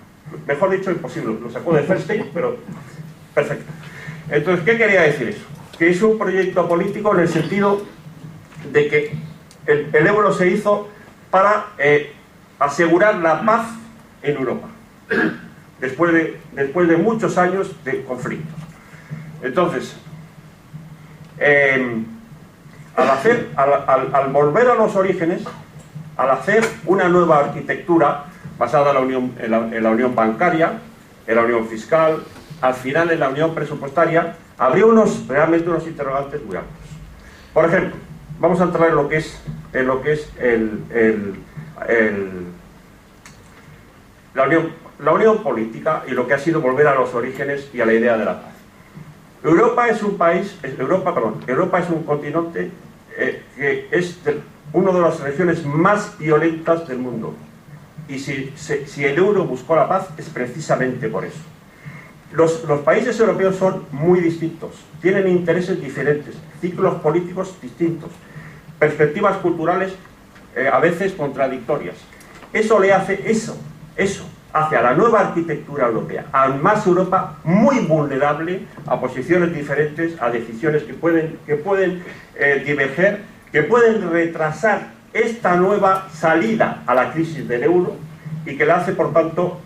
Mejor dicho, imposible. Lo sacó de Feinstein, pero perfecto. Entonces, ¿qué quería decir eso? Que es un proyecto político en el sentido de que el euro se hizo para asegurar la paz en Europa, después de muchos años de conflicto. Entonces, al volver a los orígenes, al hacer una nueva arquitectura basada en la unión bancaria, en la unión fiscal, al final en la unión presupuestaria, habría realmente unos interrogantes muy amplios. Por ejemplo, vamos a entrar en lo que es la unión política y lo que ha sido volver a los orígenes y a la idea de la paz. Europa es un continente que es una de las regiones más violentas del mundo. Y si el euro buscó la paz es precisamente por eso. Los países europeos son muy distintos, tienen intereses diferentes, ciclos políticos distintos, perspectivas culturales a veces contradictorias. Eso hace a la nueva arquitectura europea, a más Europa, muy vulnerable a posiciones diferentes, a decisiones que pueden diverger, que pueden retrasar esta nueva salida a la crisis del euro y que le hace, por tanto,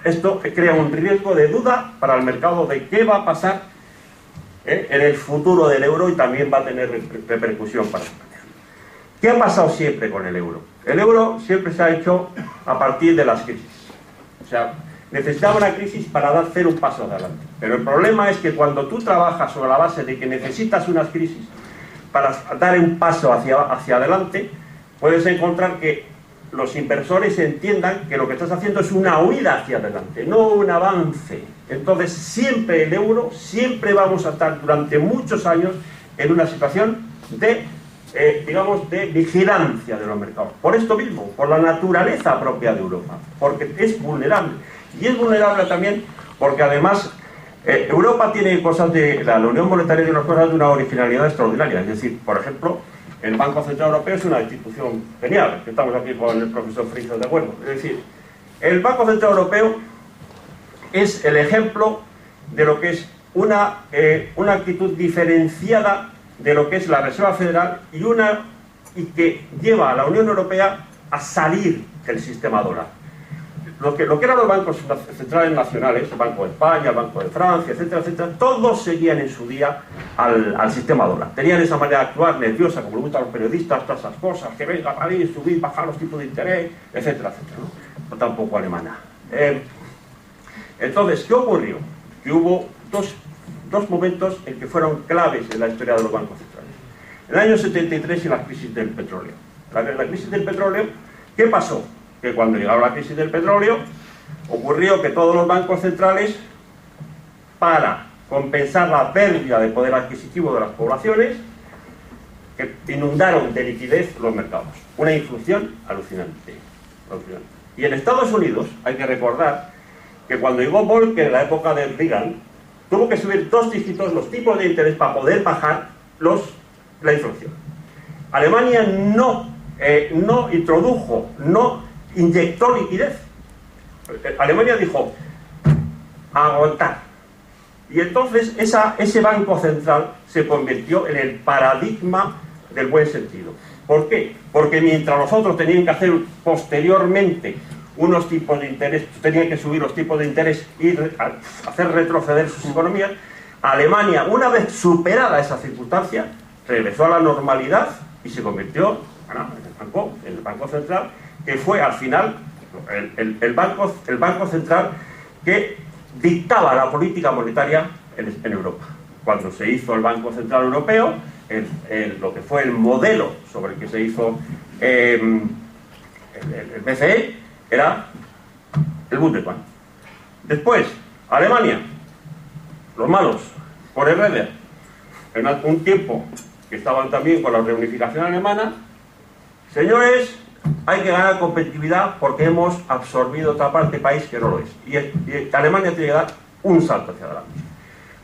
esto crea un riesgo de duda para el mercado de qué va a pasar en el futuro del euro y también va a tener repercusión para España. ¿Qué ha pasado siempre con el euro? El euro siempre se ha hecho a partir de las crisis. O sea, necesitaba una crisis para hacer un paso adelante. Pero el problema es que cuando tú trabajas sobre la base de que necesitas unas crisis para dar un paso hacia adelante, puedes encontrar que los inversores entiendan que lo que estás haciendo es una huida hacia adelante, no un avance. Entonces, siempre el euro, siempre vamos a estar durante muchos años en una situación de, digamos, de vigilancia de los mercados. Por esto mismo, por la naturaleza propia de Europa, porque es vulnerable. Y es vulnerable también porque además Europa tiene cosas de... La Unión Monetaria tiene unas cosas de una originalidad extraordinaria. Es decir, por ejemplo, el Banco Central Europeo es una institución genial, que estamos aquí con el profesor Friso de acuerdo. Es decir, el Banco Central Europeo es el ejemplo de lo que es una actitud diferenciada de lo que es la Reserva Federal y que lleva a la Unión Europea a salir del sistema dólar. Lo que eran los bancos centrales nacionales, el Banco de España, el Banco de Francia, etcétera, etcétera, todos seguían en su día al sistema dólar. Tenían esa manera de actuar nerviosa, como le gustan a los periodistas, todas esas cosas, que venga a París, subir, bajar los tipos de interés, etcétera, etcétera, ¿no? No tampoco alemana. Entonces, ¿qué ocurrió? Que hubo dos momentos en que fueron claves en la historia de los bancos centrales. En el año 73 y la crisis del petróleo. La crisis del petróleo, ¿qué pasó? Que cuando llegaba la crisis del petróleo, ocurrió que todos los bancos centrales, para compensar la pérdida de poder adquisitivo de las poblaciones, que inundaron de liquidez los mercados. Una inflación alucinante. Y en Estados Unidos, hay que recordar que cuando llegó Volcker en la época de Reagan, tuvo que subir 2 dígitos los tipos de interés para poder bajar la inflación. Alemania no introdujo, no inyectó liquidez. Alemania dijo, aguantar. Y entonces ese Banco Central se convirtió en el paradigma del buen sentido. ¿Por qué? Porque mientras los otros tenían que hacer posteriormente unos tipos de interés, tenían que subir los tipos de interés y hacer retroceder sus economías, Alemania, una vez superada esa circunstancia, regresó a la normalidad y se convirtió en el Banco Central, que fue al final el banco central que dictaba la política monetaria en Europa. Cuando se hizo el Banco Central Europeo, lo que fue el modelo sobre el que se hizo el BCE era el Bundesbank. Después, Alemania, los malos, por Herreder, en un tiempo que estaban también con la reunificación alemana, señores, hay que ganar competitividad porque hemos absorbido otra parte del país que no lo es. Y Alemania tiene que dar un salto hacia adelante.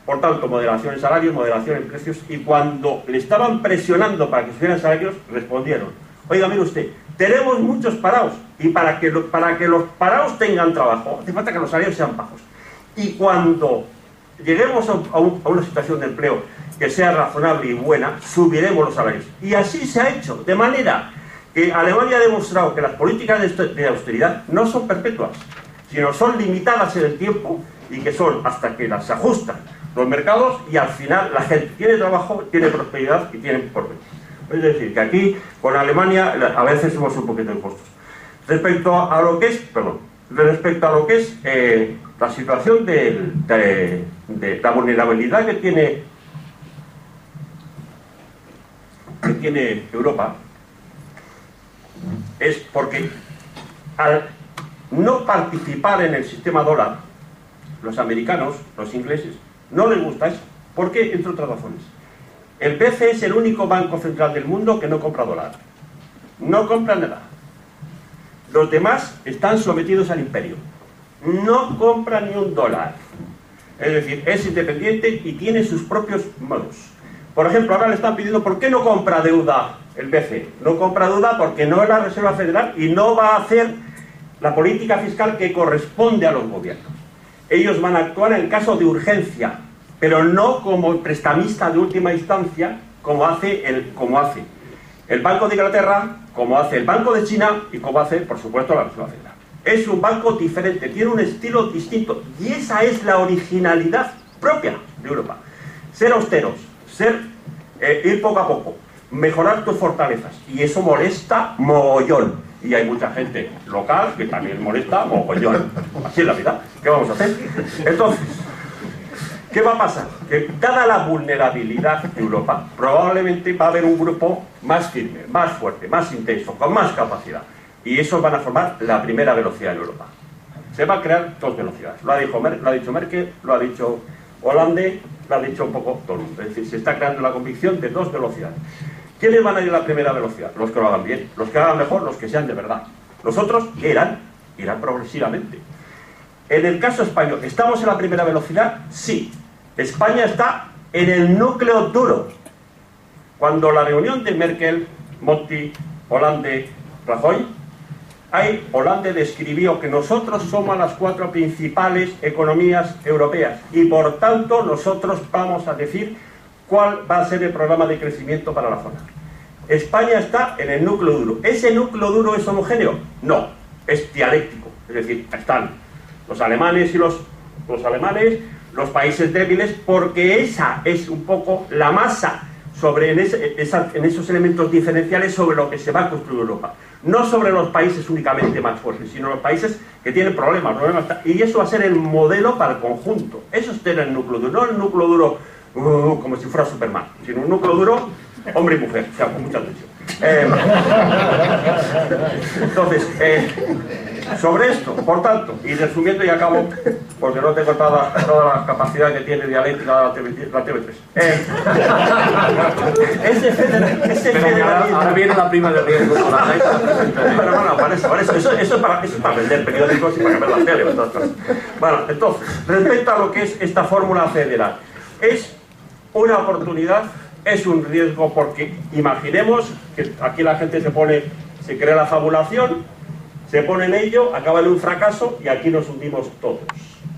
Por tanto, moderación en salarios, moderación en precios, y cuando le estaban presionando para que subieran salarios, respondieron, oiga, mire usted, tenemos muchos parados, y para que los parados tengan trabajo, hace falta que los salarios sean bajos. Y cuando lleguemos a una situación de empleo que sea razonable y buena, subiremos los salarios. Y así se ha hecho, de manera que Alemania ha demostrado que las políticas de austeridad no son perpetuas, sino son limitadas en el tiempo y que son hasta que las ajustan los mercados y al final la gente tiene trabajo, tiene prosperidad y tiene porvenir. Es decir, que aquí con Alemania a veces somos un poquito injustos. Respecto a lo que es la situación de la vulnerabilidad que tiene Europa, es porque al no participar en el sistema dólar, los americanos, los ingleses, no les gusta eso. ¿Por qué? Entre otras razones. El BCE es el único banco central del mundo que no compra dólar. No compra nada. Los demás están sometidos al imperio. No compra ni un dólar. Es decir, es independiente y tiene sus propios modos. Por ejemplo, ahora le están pidiendo ¿por qué no compra deuda el BCE? No compra deuda porque no es la Reserva Federal y no va a hacer la política fiscal que corresponde a los gobiernos. Ellos van a actuar en caso de urgencia, pero no como prestamista de última instancia, como hace el Banco de Inglaterra, como hace el Banco de China y como hace, por supuesto, la Reserva Federal. Es un banco diferente, tiene un estilo distinto y esa es la originalidad propia de Europa. Ser austeros, ir poco a poco, mejorar tus fortalezas. Y eso molesta mogollón. Y hay mucha gente local que también molesta mogollón. Así es la vida. ¿Qué vamos a hacer? Entonces, ¿qué va a pasar? Que dada la vulnerabilidad de Europa, probablemente va a haber un grupo más firme, más fuerte, más intenso, con más capacidad. Y esos van a formar la primera velocidad en Europa. Se va a crear dos velocidades. Lo ha dicho Merkel, lo ha dicho Hollande, lo ha dicho un poco todo el mundo. Es decir, se está creando la convicción de dos velocidades. ¿Quiénes van a ir a la primera velocidad? Los que lo hagan bien, los que hagan mejor, los que sean de verdad. Los otros irán progresivamente. En el caso español, ¿estamos en la primera velocidad? Sí. España está en el núcleo duro. Cuando la reunión de Merkel, Monti, Hollande, Rajoy, Hollande describió que nosotros somos las 4 principales economías europeas y por tanto nosotros vamos a decir cuál va a ser el programa de crecimiento para la zona. España está en el núcleo duro. ¿Ese núcleo duro es homogéneo? No, es dialéctico. Es decir, están los alemanes y los países débiles, porque esa es un poco la masa en esos elementos diferenciales sobre lo que se va a construir Europa. No sobre los países únicamente más fuertes, sino los países que tienen problemas. Y eso va a ser el modelo para el conjunto. Eso es tener el núcleo duro, no el núcleo duro como si fuera Superman, sino un núcleo duro hombre y mujer, o sea, con mucha atención. Entonces, sobre esto, por tanto, y resumiendo y acabo, porque no tengo toda la capacidad que tiene dialéctica la TV3. Ese federalismo... Ahora viene la prima de riesgo. Bueno, para eso es para vender periódicos y para ver la tele. Bueno, entonces, respecto a lo que es esta fórmula federal, es una oportunidad, es un riesgo, porque imaginemos que aquí la gente se crea la fabulación, se pone en ello, acaba en un fracaso y aquí nos hundimos todos.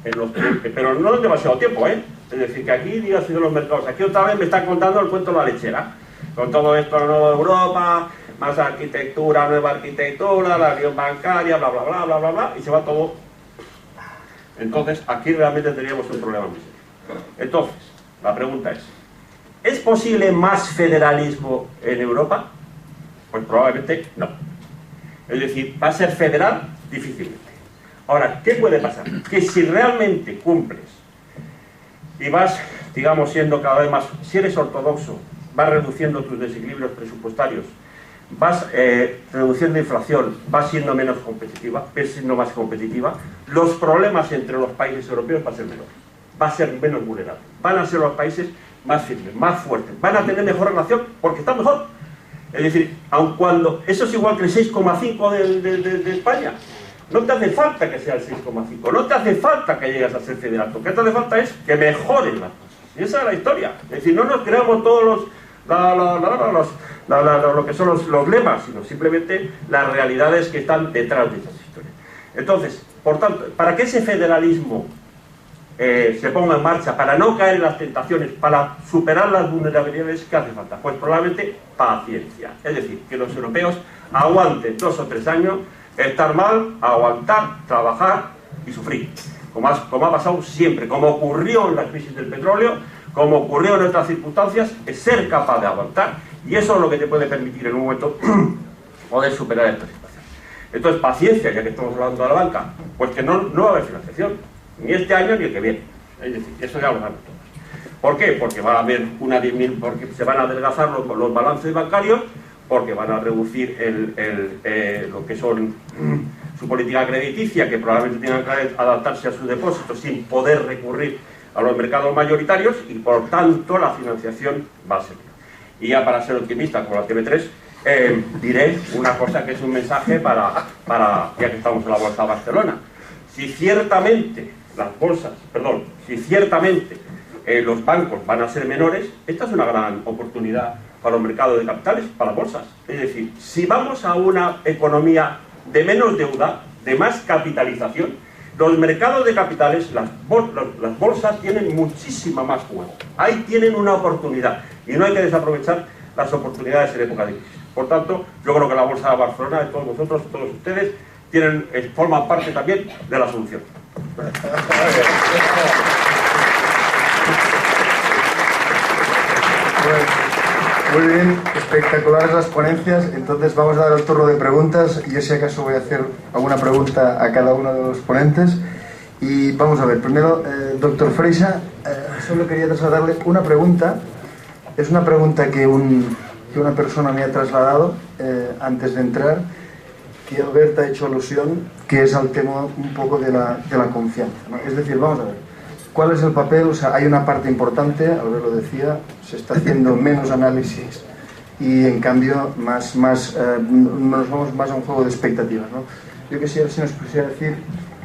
Pero no es demasiado tiempo, ¿eh? Es decir, que aquí digo así de los mercados. Aquí otra vez me están contando el cuento de la lechera. Con todo esto, la nueva Europa, más arquitectura, nueva arquitectura, la unión bancaria, bla, bla, bla, bla, bla, bla, y se va todo. Entonces, aquí realmente teníamos un problema muy serio. Entonces, la pregunta ¿es posible más federalismo en Europa? Pues probablemente no. Es decir, ¿va a ser federal? Difícilmente. Ahora, ¿qué puede pasar? Que si realmente cumples y vas, digamos, siendo cada vez más, si eres ortodoxo, vas reduciendo tus desequilibrios presupuestarios, vas reduciendo inflación, vas siendo menos competitiva, vas siendo más competitiva, los problemas entre los países europeos van a ser menores, va a ser menos vulnerable, van a ser los países más firmes, más fuertes, van a tener mejor relación porque están mejor. Es decir, aun cuando eso es igual que el 6,5 de España, no te hace falta que sea el 6,5, no te hace falta que llegues a ser federal, lo que te hace falta es que mejoren las cosas. Y esa es la historia. Es decir, no nos creamos todos lo que son los lemas, sino simplemente las realidades que están detrás de esas historias. Entonces, por tanto, para que ese federalismo se ponga en marcha, para no caer en las tentaciones, para superar las vulnerabilidades, ¿qué hace falta? Pues probablemente paciencia. Es decir, que los europeos aguanten 2 o 3 años, estar mal, aguantar, trabajar y sufrir. Como ha pasado siempre, como ocurrió en la crisis del petróleo, como ocurrió en otras circunstancias, es ser capaz de aguantar, y eso es lo que te puede permitir en un momento poder superar esta situación. Entonces, paciencia, ya que estamos hablando de la banca, pues que no va a haber financiación, ni este año ni el que viene. Es decir, eso ya lo sabemos todos. ¿Por qué? Porque va a haber porque se van a adelgazar los balances bancarios, porque van a reducir lo que son su política crediticia, que probablemente tengan que adaptarse a sus depósitos sin poder recurrir a los mercados mayoritarios, y por tanto la financiación va a ser. Y ya para ser optimista con la TV3, diré una cosa que es un mensaje para ya que estamos en la Bolsa de Barcelona. Si ciertamente los bancos van a ser menores, esta es una gran oportunidad para los mercados de capitales, para las bolsas. Es decir, si vamos a una economía de menos deuda, de más capitalización, los mercados de capitales, las bolsas tienen muchísima más juego. Ahí tienen una oportunidad y no hay que desaprovechar las oportunidades en época de crisis. Por tanto, yo creo que la Bolsa de Barcelona, de todos vosotros, todos ustedes, forman parte también de la solución. Muy bien, espectaculares las ponencias. Entonces vamos a dar el turno de preguntas. Yo si acaso voy a hacer alguna pregunta a cada uno de los ponentes. Y vamos a ver, primero, doctor Freixa, solo quería trasladarle una pregunta. Es una pregunta que una persona me ha trasladado antes de entrar, que Albert ha hecho alusión, que es al tema un poco de la confianza, ¿no? Es decir, vamos a ver, ¿cuál es el papel? O sea, hay una parte importante, Albert lo decía, se está haciendo menos análisis y en cambio nos vamos más a un juego de expectativas, ¿no? Yo quisiera, si nos pudiera decir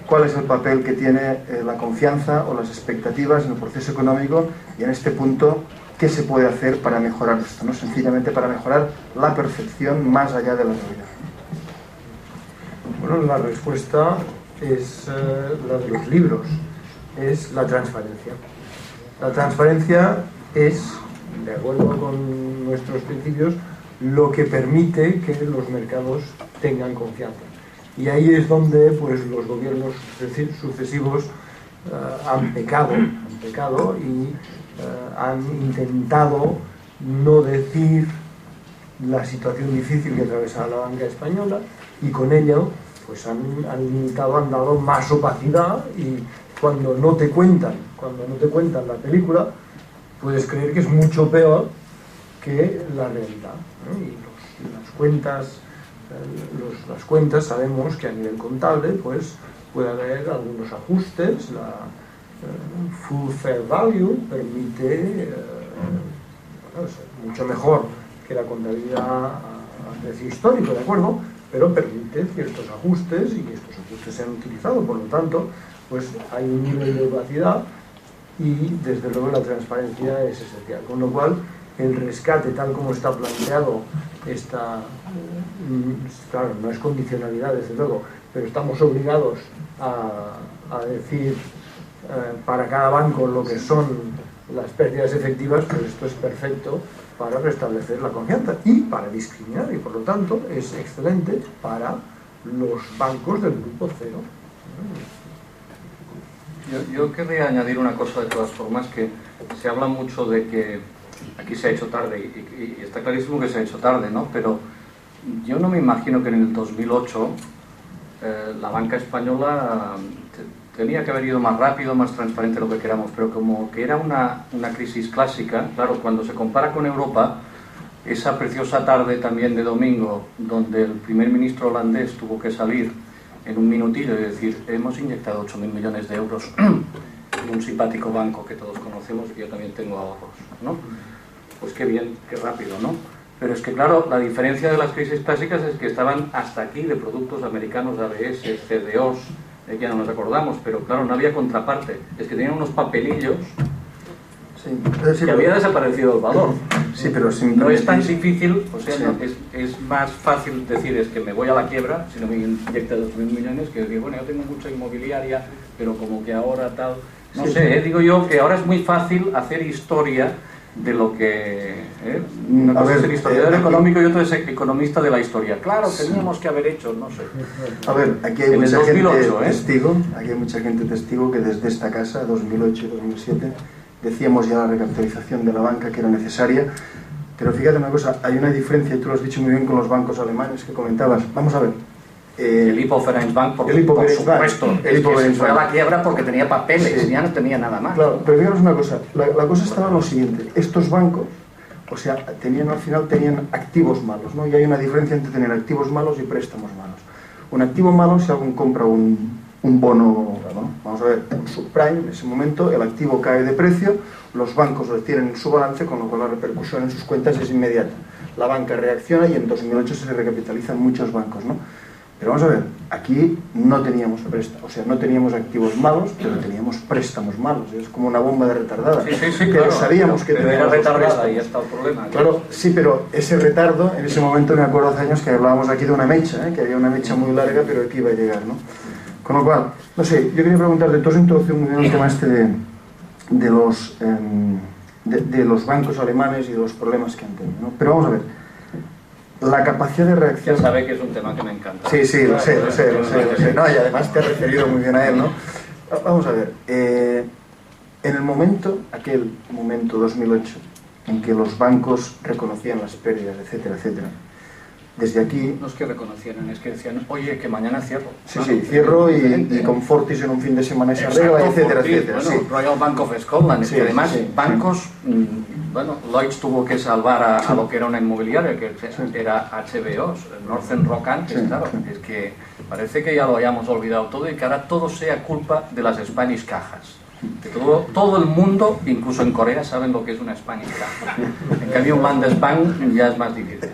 cuál es el papel que tiene la confianza o las expectativas en el proceso económico y en este punto, ¿qué se puede hacer para mejorar esto, ¿no? Sencillamente para mejorar la percepción más allá de la realidad. Bueno, la respuesta es la de los libros, es la transparencia. La transparencia es, de acuerdo con nuestros principios, lo que permite que los mercados tengan confianza. Y ahí es donde pues, los gobiernos sucesivos han pecado y han intentado no decir la situación difícil que atravesaba la banca española y con ello pues han dado más opacidad y cuando no te cuentan la película puedes creer que es mucho peor que la realidad, ¿no? Y las cuentas sabemos que a nivel contable pues puede haber algunos ajustes. La full fair value permite mucho mejor que la contabilidad a precio histórico, ¿de acuerdo? Pero permite ciertos ajustes y estos ajustes se han utilizado, por lo tanto pues hay un nivel de opacidad y desde luego la transparencia es esencial, con lo cual el rescate tal como está planteado claro, no es condicionalidad desde luego, pero estamos obligados a decir para cada banco lo que son las pérdidas efectivas, pues esto es perfecto para restablecer la confianza y para discriminar, y por lo tanto es excelente para los bancos del grupo cero. Yo querría añadir una cosa de todas formas, que se habla mucho de que aquí se ha hecho tarde y está clarísimo que se ha hecho tarde, ¿no? Pero yo no me imagino que en el 2008 la banca española tenía que haber ido más rápido, más transparente, lo que queramos, pero como que era una crisis clásica, claro, cuando se compara con Europa, esa preciosa tarde también de domingo, donde el primer ministro holandés tuvo que salir en un minutillo y decir, hemos inyectado 8.000 millones de euros en un simpático banco que todos conocemos y yo también tengo ahorros, ¿no? Pues qué bien, qué rápido, ¿no? Pero es que, claro, la diferencia de las crisis clásicas es que estaban hasta aquí de productos americanos, ABS, CDOs, ya no nos acordamos, pero claro, no había contraparte. Es que tenían unos papelillos que había desaparecido el valor. Sí, pero no es tan difícil, o sea, no, es más fácil decir es que me voy a la quiebra si no me inyecta 2.000 millones que decir, bueno, yo tengo mucha inmobiliaria, pero como que ahora tal... No sé, digo yo que ahora es muy fácil hacer historia de lo que... Una cosa es el historiador económico y otro es el economista de la historia. Claro, teníamos que haber hecho, no sé. A ver, aquí hay mucha gente testigo que desde esta casa, 2008 y 2007, decíamos ya la recapitalización de la banca que era necesaria, pero fíjate una cosa, hay una diferencia, y tú lo has dicho muy bien con los bancos alemanes que comentabas. Vamos a ver. El Hypo-Vereinsbank, por supuesto, se fue a la quiebra porque tenía papeles, ya no tenía nada más. Claro, pero fíjanos una cosa, la cosa estaba en lo siguiente, estos bancos, o sea, al final tenían activos malos, ¿no? Y hay una diferencia entre tener activos malos y préstamos malos. Un activo malo, si alguien compra un bono, ¿no? Vamos a ver, un subprime, en ese momento el activo cae de precio, los bancos lo tienen en su balance, con lo cual la repercusión en sus cuentas es inmediata. La banca reacciona y en 2008 se recapitalizan muchos bancos, ¿no? Pero vamos a ver, aquí no teníamos no teníamos activos malos, pero teníamos préstamos malos. Es como una bomba de retardada. Sí, pero claro, sabíamos que pero teníamos era retardada y ya está el problema. Claro, sí, pero ese retardo, en ese momento me acuerdo hace años que hablábamos aquí de una mecha, que había una mecha muy larga, pero que iba a llegar, ¿no? Con lo cual, no sé, yo quería preguntarte, tú has introducido muy bien el tema este de los bancos alemanes y de los problemas que han tenido, ¿no? Pero vamos a ver, la capacidad de reacción... Ya sabe que es un tema que me encanta. Sí, lo sé. No, y además te has referido muy bien a él, ¿no? Vamos a ver, en el momento, aquel momento 2008, en que los bancos reconocían las pérdidas, etcétera, etcétera. Desde aquí... No es que reconocieran, es que decían, oye, que mañana cierro. Sí, sí, cierro y con Fortis en un fin de semana se arregla, etcétera, etcétera. Bueno, Sí. Royal Bank of Scotland, es Sí, que además sí, bancos, bueno, Lloyds tuvo que salvar a lo que era una inmobiliaria, que era HBO, Northern Rock antes, Sí, claro. sí. Es que parece que ya lo hayamos olvidado todo y que ahora todo sea culpa de las Spanish Cajas. Que todo el mundo, incluso en Corea, saben lo que es una Spanish Caja. En cambio, un Landesbank ya es más difícil.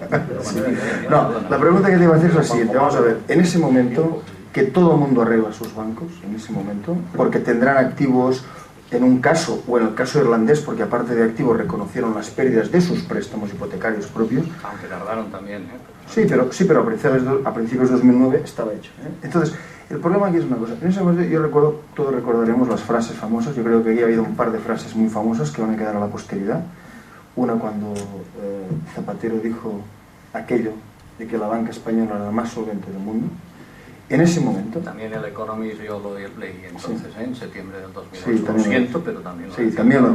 No, la pregunta que te iba a hacer es la siguiente. Vamos a ver, en ese momento, que todo el mundo arregla sus bancos, en ese momento, porque tendrán activos en un caso, o en el caso irlandés, porque aparte de activos reconocieron las pérdidas de sus préstamos hipotecarios propios. Aunque tardaron también, ¿eh? Sí, pero a principios de 2009 estaba hecho, ¿eh? Entonces, el problema aquí es una cosa. En ese momento yo recuerdo, todos recordaremos las frases famosas. Yo creo que aquí ha habido un par de frases muy famosas que van a quedar a la posteridad. Una cuando Zapatero dijo aquello de que la banca española era la más solvente del mundo. En ese momento... También el Economist yo lo leí entonces, Sí. en septiembre del 2008. Sí, también lo siento, pero también lo Sí, decía. también lo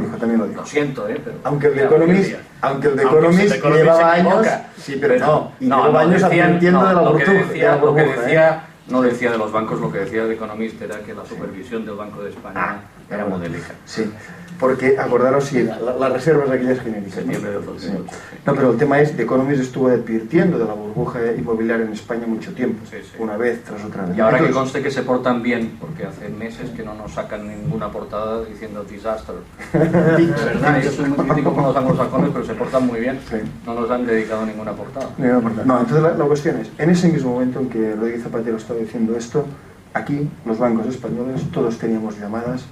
dijo. Lo siento, pero... Aunque el de Mira, Economist, llevaba se años... equivoca. Sí, pero no. Y no, llevaba años decían- advirtiendo de la lo que burbuja. decía, de la lo que burbuja, decía, no decía de los bancos, lo que decía el Economist era que la supervisión del Banco de España era modélica. Sí, porque acordaros, sí, las reservas de aquellas genéricas. ¿no? Septiembre del 2008. Sí. No, pero el tema es, The Economist estuvo advirtiendo de la burbuja inmobiliaria en España mucho tiempo, Sí, sí. una vez tras otra vez. Y ahora que Entonces, conste que se portan bien, porque hace meses que no nos sacan ninguna portada diciendo disaster. ¿Verdad? Yo soy muy crítico con los anglosajones, pero se portan muy bien. Sí. No nos han dedicado ninguna portada. No, entonces la cuestión es, en ese mismo momento en que Rodríguez Zapatero estaba diciendo esto, aquí, los bancos españoles, todos teníamos llamadas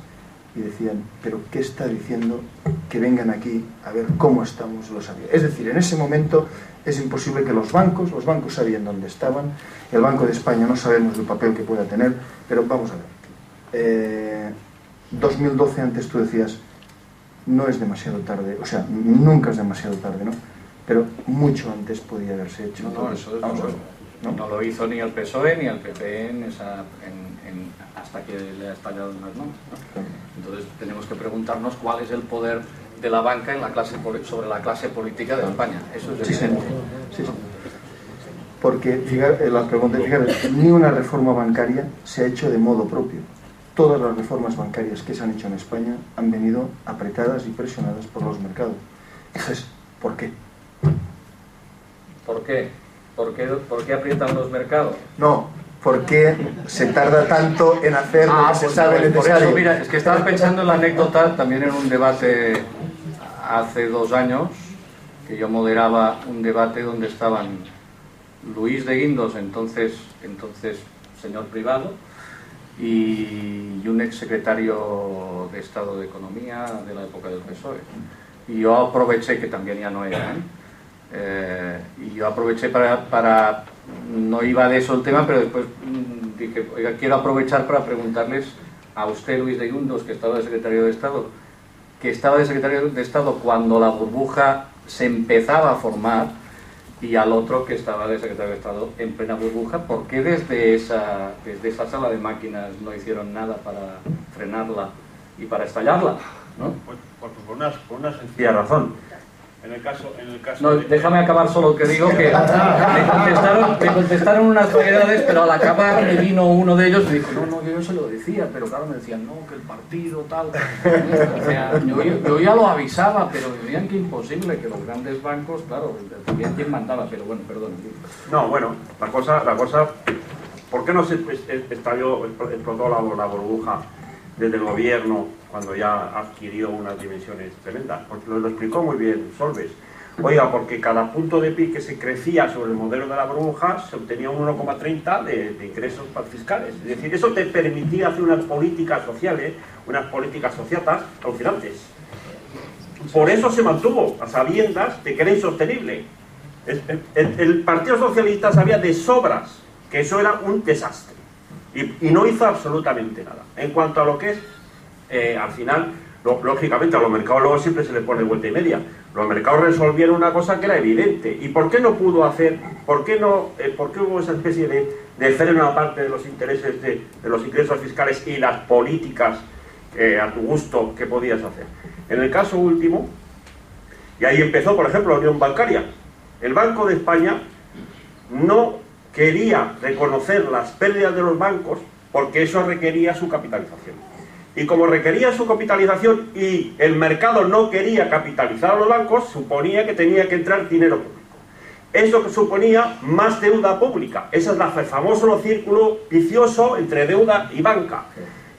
y decían, pero ¿qué está diciendo? Que vengan aquí a ver cómo estamos los aviones. Es decir, en ese momento es imposible que los bancos sabían dónde estaban, el Banco de España no sabemos el papel que pueda tener, pero vamos a ver. 2012 antes tú decías, no es demasiado tarde, o sea, nunca es demasiado tarde, ¿no? Pero mucho antes podía haberse hecho. No, Entonces, eso es vamos a ver, ¿no? No lo hizo ni el PSOE ni el PP hasta que le ha estallado en las manos, ¿no? Entonces tenemos que preguntarnos cuál es el poder de la banca en sobre la clase política de España. Eso es evidente. Sí, sí. Porque, la pregunta, fíjate, ni una reforma bancaria se ha hecho de modo propio. Todas las reformas bancarias que se han hecho en España han venido apretadas y presionadas por los mercados. Entonces, ¿por qué? ¿Por qué? ¿Por qué aprietan los mercados? No, ¿por qué se tarda tanto en hacer lo que se sabe por necesario? eso, mira, es que estaba pensando en la anécdota también en un debate hace 2 años, que yo moderaba un debate donde estaban Luis de Guindos, entonces señor privado, y un exsecretario de Estado de Economía de la época del PSOE. Y yo aproveché, que también ya no era, y yo aproveché para no iba de eso el tema, pero después dije, oiga, quiero aprovechar para preguntarles a usted, Luis de Guindos, que estaba de secretario de Estado, cuando la burbuja se empezaba a formar, y al otro que estaba de secretario de Estado en plena burbuja, ¿por qué desde esa sala de máquinas no hicieron nada para frenarla y para estallarla? ¿No? Por una sencilla razón. En el caso No, déjame acabar solo, que digo que me contestaron unas variedades, pero al acabar me vino uno de ellos y dijo, no, yo se lo decía, pero claro, me decían, no, que el partido tal. O sea, yo ya lo avisaba, pero decían que imposible, que los grandes bancos, claro, también quien mandaba, pero bueno, perdón. No, bueno, la cosa, ¿por qué no se explotó la burbuja desde el gobierno cuando ya adquirió unas dimensiones tremendas? Porque lo explicó muy bien Solbes. Oiga, porque cada punto de PIB que se crecía sobre el modelo de la burbuja se obtenía un 1,30 de ingresos fiscales. Es decir, eso te permitía hacer unas políticas sociales, unas políticas sociatas alucinantes. Por eso se mantuvo, a sabiendas de que era insostenible. El Partido Socialista sabía de sobras que eso era un desastre. Y no hizo absolutamente nada. En cuanto a lo que es, al final, lógicamente a los mercados luego siempre se les pone vuelta y media. Los mercados resolvieron una cosa que era evidente. ¿Y por qué no pudo hacer, por qué hubo esa especie de freno a parte de los intereses de los ingresos fiscales y las políticas a tu gusto que podías hacer? En el caso último, Y ahí empezó, por ejemplo, la unión bancaria. El Banco de España no quería reconocer las pérdidas de los bancos porque eso requería su capitalización. Y como requería su capitalización y el mercado no quería capitalizar a los bancos, suponía que tenía que entrar dinero público. Eso que suponía más deuda pública. Ese es el famoso círculo vicioso entre deuda y banca.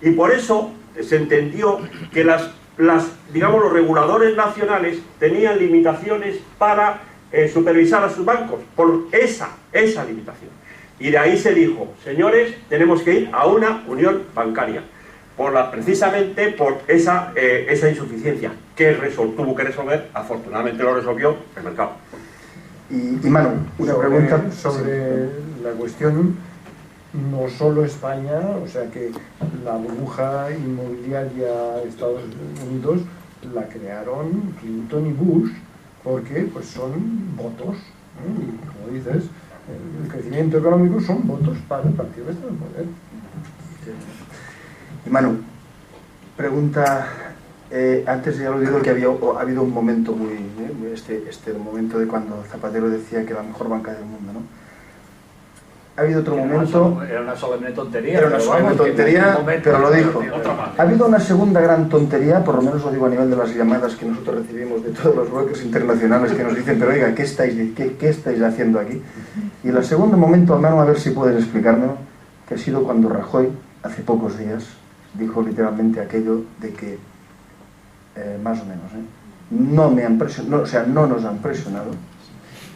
Y por eso se entendió que digamos, los reguladores nacionales tenían limitaciones para supervisar a sus bancos, por esa limitación. Y de ahí se dijo, señores, tenemos que ir a una unión bancaria, precisamente por esa insuficiencia que tuvo que resolver, afortunadamente lo resolvió el mercado. Y Manu, una pregunta sobre la cuestión, no solo España, o sea que la burbuja inmobiliaria de Estados Unidos la crearon Clinton y Bush, porque pues son votos, y como dices, el crecimiento económico son votos para el partido que está en el poder. Y Manu, pregunta, antes ya lo digo que ha habido un momento el momento de cuando Zapatero decía que la mejor banca del mundo, ¿no? Ha habido otro momento... Era una solemne tontería. Era una solemne tontería, pero lo dijo. Ha habido una segunda gran tontería, por lo menos lo digo a nivel de las llamadas que nosotros recibimos de todos los brokers internacionales que nos dicen, pero oiga, ¿qué estáis haciendo aquí? Y el segundo momento, al menos a ver si puedes explicármelo, que ha sido cuando Rajoy, hace pocos días, dijo literalmente aquello de que, más o menos, no me han presionado, no nos han presionado.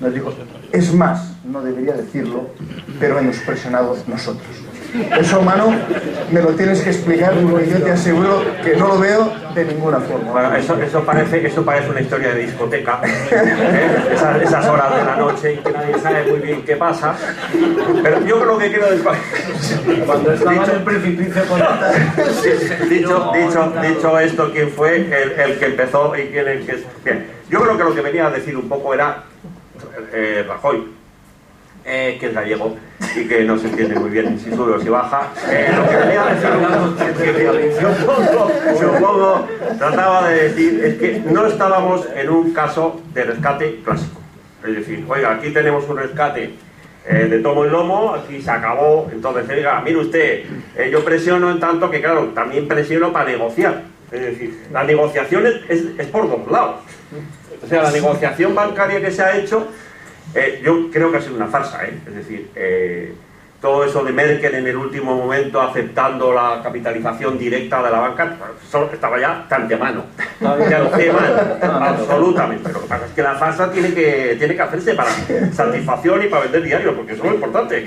Nos dijo, es más, no debería decirlo, pero hemos presionado nosotros. Eso, Manu, me lo tienes que explicar porque yo te aseguro que no lo veo de ninguna forma. Bueno, eso parece una historia de discoteca, esas horas de la noche y que nadie sabe muy bien qué pasa. Pero yo creo que quiero decir... Cuando estaba en el precipicio con dicho esto, ¿quién fue el que empezó y quién el que... Bien, yo creo que lo que venía a decir un poco era Rajoy, que es gallego y que no se entiende muy bien si sube o si baja. Lo que venía a decir, supongo, trataba de decir, es que no estábamos en un caso de rescate clásico. Es decir, oiga, aquí tenemos un rescate de tomo y lomo, aquí se acabó, entonces diga, mire usted, yo presiono en tanto que, claro, también presiono para negociar. Es decir, la negociación es por dos lados. O sea, la negociación bancaria que se ha hecho, yo creo que ha sido una farsa, es decir, todo eso de Merkel en el último momento aceptando la capitalización directa de la banca, solo estaba ya de antemano, absolutamente. Lo que pasa es que la farsa tiene que hacerse para satisfacción y para vender diarios, porque eso es lo importante.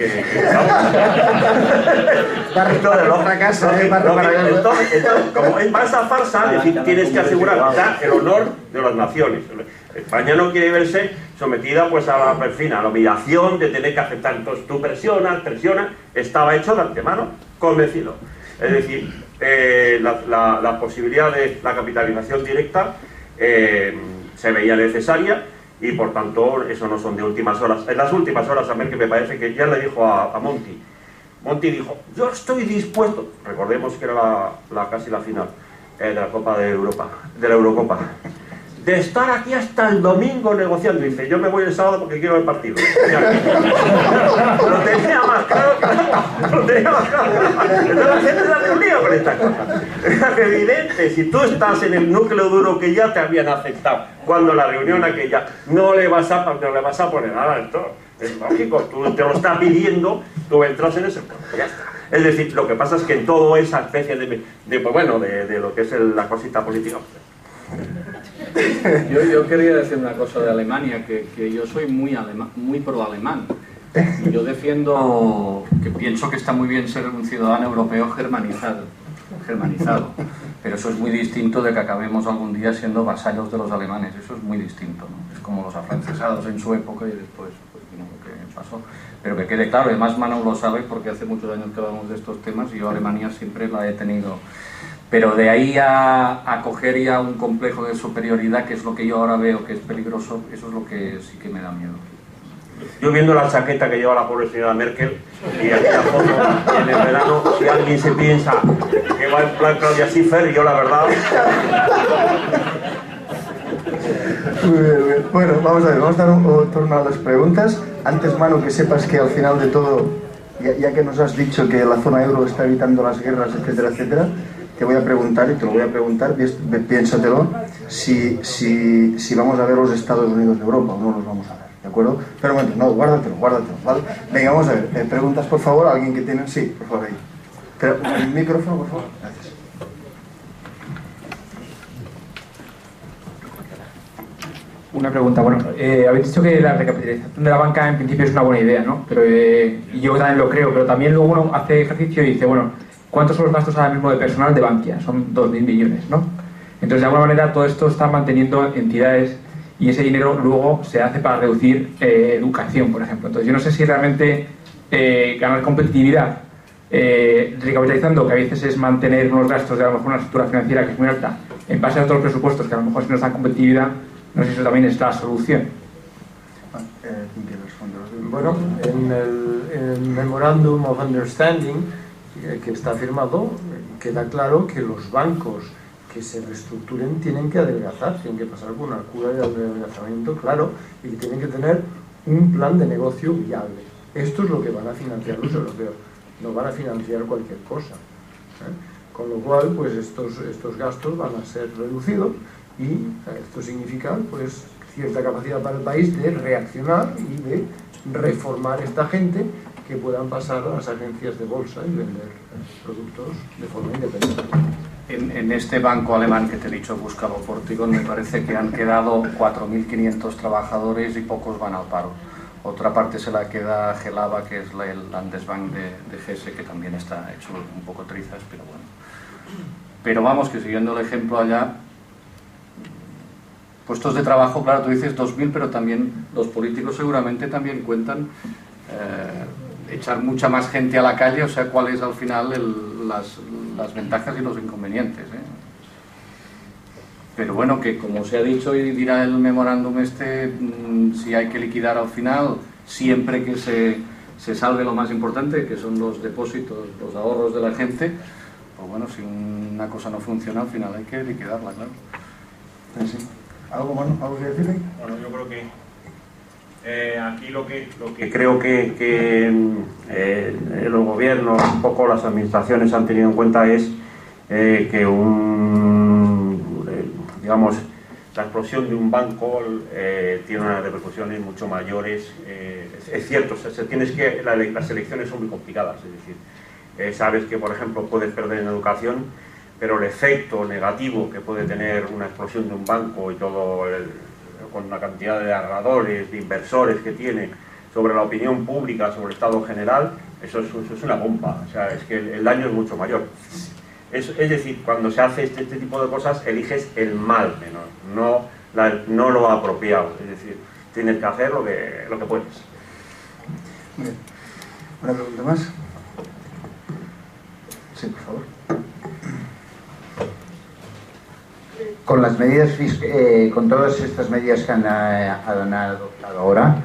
Entonces, como es para esa farsa, es decir, tienes que asegurar el honor de las naciones. España no quiere verse sometida pues a la humillación de tener que aceptar. Entonces tú presionas, estaba hecho de antemano, convencido. Es decir, la posibilidad de la capitalización directa se veía necesaria y por tanto eso no son de últimas horas. En las últimas horas, a ver, que me parece que ya le dijo a Monti. Monti dijo, yo estoy dispuesto, recordemos que era casi la final de la Copa de Europa, de la Eurocopa, de estar aquí hasta el domingo negociando. Dice, yo me voy el sábado porque quiero el partido. Lo tenía más claro que lo tenía más claro. Entonces la gente se ha reunido con esta cosa. Es evidente, si tú estás en el núcleo duro que ya te habían aceptado, cuando la reunión aquella, no le vas a poner nada de todo. Es lógico, tú te lo estás pidiendo, tú entras en ese punto, ya está. Es decir, lo que pasa es que en toda esa especie de lo que es la cosita política. Yo quería decir una cosa de Alemania, que yo soy muy pro-alemán. Yo defiendo, que pienso que está muy bien ser un ciudadano europeo germanizado, pero eso es muy distinto de que acabemos algún día siendo vasallos de los alemanes. Eso es muy distinto, ¿no? Es como los afrancesados en su época y después pues, vino lo que pasó. Pero que quede claro, además Manu lo sabe porque hace muchos años que hablamos de estos temas y yo Alemania siempre la he tenido. Pero de ahí a coger ya un complejo de superioridad, que es lo que yo ahora veo que es peligroso, eso es lo que sí que me da miedo. Yo viendo la chaqueta que lleva la pobre señora Merkel y aquella foto en el verano, si alguien se piensa que va en plan Claudia Schiffer, yo la verdad... Muy bien, muy bien. Bueno, vamos a ver, vamos a dar un turno a las preguntas. Antes, Manu, que sepas que al final de todo, ya que nos has dicho que la zona euro está evitando las guerras, etcétera, etcétera, te voy a preguntar, y te lo voy a preguntar, piénsatelo, si vamos a ver los Estados Unidos de Europa o no los vamos a ver, ¿de acuerdo? Pero bueno, no, guárdatelo, ¿vale? Venga, vamos a ver, preguntas por favor, alguien que tiene, sí, por favor, ahí. Pero, el micrófono, por favor, gracias. Una pregunta, bueno, habéis dicho que la recapitalización de la banca en principio es una buena idea, ¿no? Pero yo también lo creo, pero también luego uno hace ejercicio y dice, bueno, ¿cuántos son los gastos ahora mismo de personal de Bankia? Son 2.000 millones, ¿no? Entonces, de alguna manera, todo esto está manteniendo entidades y ese dinero luego se hace para reducir educación, por ejemplo. Entonces, yo no sé si realmente ganar competitividad recapitalizando, que a veces es mantener unos gastos de a lo mejor una estructura financiera que es muy alta, en base a otros presupuestos que a lo mejor si nos dan competitividad, no sé si eso también es la solución. Bueno, en el Memorandum of Understanding que está firmado, queda claro que los bancos que se reestructuren tienen que adelgazar, tienen que pasar por una cura de adelgazamiento, claro, y que tienen que tener un plan de negocio viable. Esto es lo que van a financiar los europeos, no van a financiar cualquier cosa, Con lo cual, pues estos gastos van a ser reducidos y esto significa, pues, cierta capacidad para el país de reaccionar y de reformar esta gente, que puedan pasar a las agencias de bolsa y vender productos de forma independiente. En este banco alemán que te he dicho, Buscalo Portigon, me parece que han quedado 4.500 trabajadores y pocos van al paro. Otra parte se la queda Gelaba, que es el Landesbank de Hesse, que también está hecho un poco trizas, pero bueno. Pero vamos, que siguiendo el ejemplo allá, puestos de trabajo, claro, tú dices 2.000, pero también los políticos seguramente también cuentan echar mucha más gente a la calle, o sea, cuáles al final las ventajas y los inconvenientes, Pero bueno, que como se ha dicho y dirá el memorándum si hay que liquidar al final, siempre que se salve lo más importante, que son los depósitos, los ahorros de la gente, pues bueno, si una cosa no funciona, al final hay que liquidarla, claro. Sí. ¿Algo que decirle? Bueno, yo creo que aquí lo que creo que los gobiernos, un poco las administraciones han tenido en cuenta es que digamos, la explosión de un banco tiene unas repercusiones mucho mayores. Es cierto, las elecciones son muy complicadas, es decir, sabes que, por ejemplo, puedes perder en educación, pero el efecto negativo que puede tener una explosión de un banco y todo con la cantidad de ahorradores, de inversores que tiene sobre la opinión pública, sobre el estado general, eso es una bomba, o sea, es que el daño es mucho mayor. Es decir, cuando se hace este tipo de cosas, eliges el mal menor, no lo apropiado, es decir, tienes que hacer lo que puedes. Bien. ¿Una pregunta más? Sí, por favor. Con las medidas con todas estas medidas que han adoptado ahora,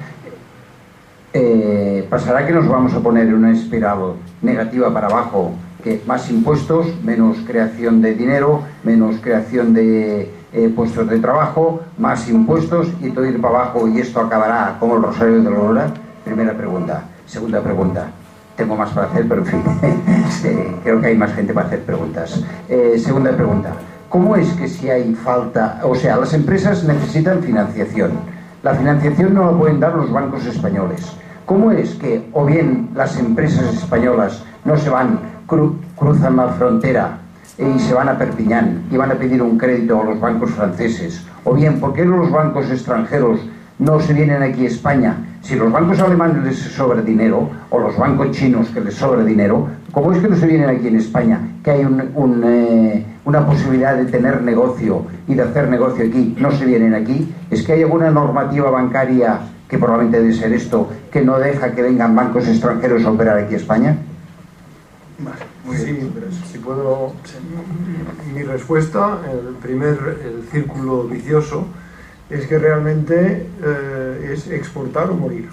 ¿pasará que nos vamos a poner en una espiral negativa para abajo? Que más impuestos, menos creación de dinero, menos creación de puestos de trabajo, más impuestos y todo ir para abajo, y esto acabará como el Rosario de la Aurora. Primera pregunta. Segunda pregunta. Tengo más para hacer, pero en fin, creo que hay más gente para hacer preguntas. Segunda pregunta. ¿Cómo es que si hay falta, o sea, las empresas necesitan financiación? La financiación no la pueden dar los bancos españoles. ¿Cómo es que o bien las empresas españolas no se van, cruzan la frontera y se van a Perpiñán y van a pedir un crédito a los bancos franceses? O bien, ¿por qué los bancos extranjeros no se vienen aquí a España? Si los bancos alemanes les sobra dinero, o los bancos chinos que les sobra dinero, ¿cómo es que no se vienen aquí en España? Que hay una posibilidad de tener negocio y de hacer negocio aquí, no se vienen aquí. ¿Es que hay alguna normativa bancaria, que probablemente debe ser esto, que no deja que vengan bancos extranjeros a operar aquí a España? Vale, muy bien. Sí, si puedo, mi respuesta, el círculo vicioso, es que realmente es exportar o morir,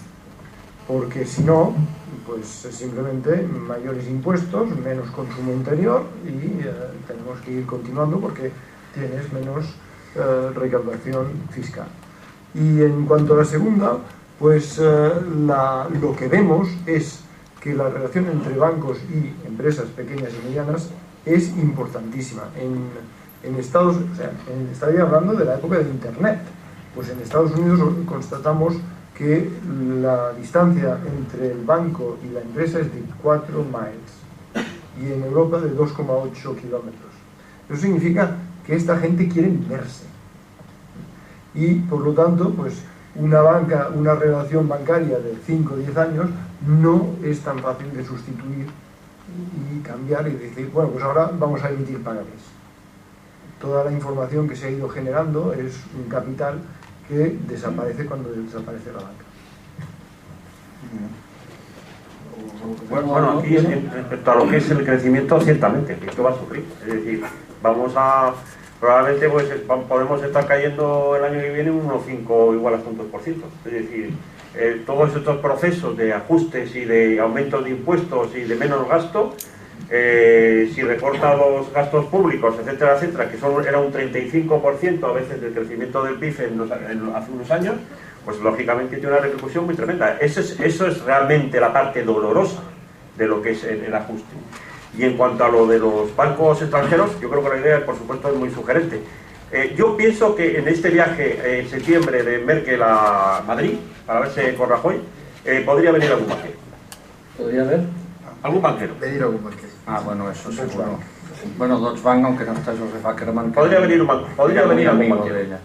porque si no, pues simplemente mayores impuestos, menos consumo interior y tenemos que ir continuando porque tienes menos recaudación fiscal. Y en cuanto a la segunda, pues lo que vemos es que la relación entre bancos y empresas pequeñas y medianas es importantísima. Estaría hablando de la época de Internet. Pues en Estados Unidos constatamos que la distancia entre el banco y la empresa es de 4 miles y en Europa de 2,8 kilómetros. Eso significa que esta gente quiere verse y por lo tanto pues una relación bancaria de 5 o 10 años no es tan fácil de sustituir y cambiar y decir, bueno, pues ahora vamos a emitir pagarés. Toda la información que se ha ido generando es un capital que desaparece cuando desaparece la banca. Bueno, aquí respecto a lo que es el crecimiento, ciertamente, esto va a sufrir. Es decir, probablemente pues, podemos estar cayendo el año que viene unos 5 igual a puntos por ciento. Es decir, todos estos procesos de ajustes y de aumento de impuestos y de menos gasto, si recorta los gastos públicos, etcétera, etcétera, que era un 35% a veces del crecimiento del PIB hace unos años, pues lógicamente tiene una repercusión muy tremenda. Eso es realmente la parte dolorosa de lo que es el ajuste. Y en cuanto a lo de los bancos extranjeros, yo creo que la idea, por supuesto, es muy sugerente. Yo pienso que en este viaje en septiembre de Merkel a Madrid, para verse con Rajoy, podría venir algún banquero. ¿Podría haber? ¿Algún banquero? Venir algún banquero. Ah, bueno, eso seguro. Bueno, Deutsche Bank, aunque no está Joseph Ackermann. Podría venir un banco, podría venir algún amigo banquero. de ella.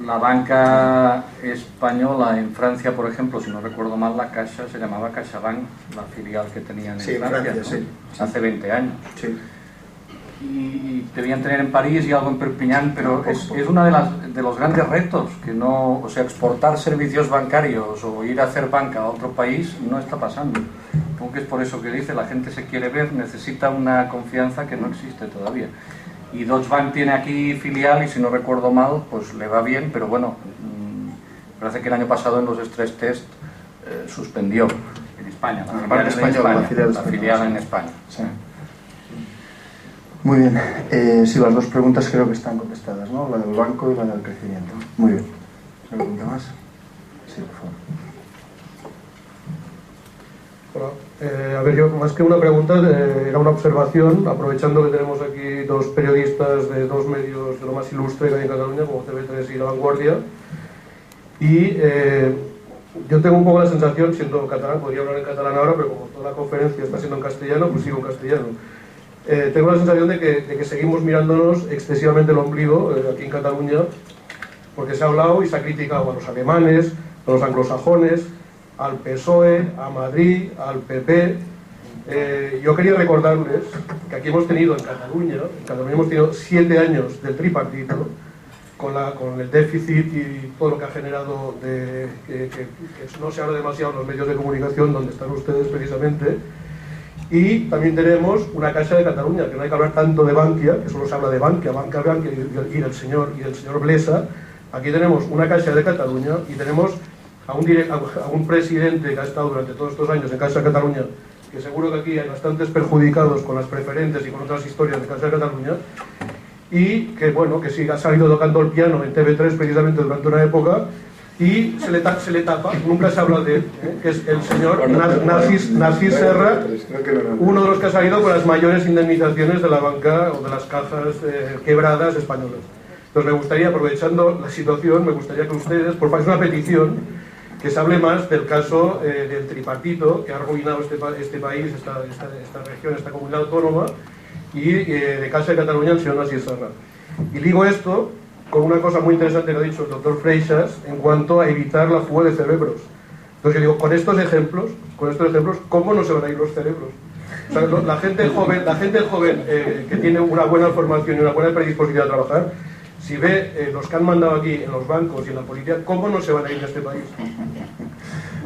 La banca española en Francia, por ejemplo, si no recuerdo mal, la Caixa se llamaba CaixaBank, la filial que tenían en Francia, ¿no? sí. Hace 20 años. Sí. Y debían tener en París y algo en Perpiñán, pero es uno de los grandes retos, que no, o sea, exportar servicios bancarios o ir a hacer banca a otro país no está pasando. Supongo que es por eso que dice, la gente se quiere ver, necesita una confianza que no existe todavía. Y Deutsche Bank tiene aquí filial y si no recuerdo mal, pues le va bien, pero bueno, parece que el año pasado en los stress test suspendió en España, la filial en España. Sí. Muy bien, sí, las dos preguntas creo que están contestadas, ¿no? La del banco y la del crecimiento. Muy bien. ¿Una pregunta más? Sí, por favor. A ver, yo más que una pregunta, era una observación, aprovechando que tenemos aquí dos periodistas de dos medios de lo más ilustre que hay en Cataluña, como TV3 y La Vanguardia, y yo tengo un poco la sensación, siendo catalán, podría hablar en catalán ahora, pero como toda la conferencia está siendo en castellano, pues sigo en castellano. Tengo la sensación de que seguimos mirándonos excesivamente el ombligo aquí en Cataluña, porque se ha hablado y se ha criticado a los alemanes, a los anglosajones, al PSOE, a Madrid, al PP. Yo quería recordarles que aquí hemos tenido en Cataluña hemos tenido 7 años del tripartito, con el déficit y todo lo que ha generado, que no se habla demasiado en los medios de comunicación, donde están ustedes precisamente. Y también tenemos una Caixa de Cataluña, que no hay que hablar tanto de Bankia, que solo se habla de Bankia y del señor Blesa. Aquí tenemos una Caixa de Cataluña y tenemos a un presidente que ha estado durante todos estos años en Caixa de Cataluña, que seguro que aquí hay bastantes perjudicados con las preferentes y con otras historias de Caixa de Cataluña, y que bueno, que sí ha salido tocando el piano en TV3 precisamente durante una época, y se le tapa, nunca se habla de él, que es el señor Narcís Serra, uno de los que ha salido con las mayores indemnizaciones de la banca o de las cajas quebradas españolas. Entonces me gustaría, aprovechando la situación, me gustaría que ustedes, por favor, es una petición, que se hable más del caso del tripartito que ha arruinado este país, esta región, esta comunidad autónoma, y de Caixa de Cataluña el señor Narcís Serra. Y digo esto con una cosa muy interesante que ha dicho el doctor Freixas en cuanto a evitar la fuga de cerebros. Entonces yo digo, con estos ejemplos, ¿cómo no se van a ir los cerebros? O sea, la gente joven que tiene una buena formación y una buena predisposición a trabajar, si ve los que han mandado aquí en los bancos y en la política, ¿cómo no se van a ir de este país?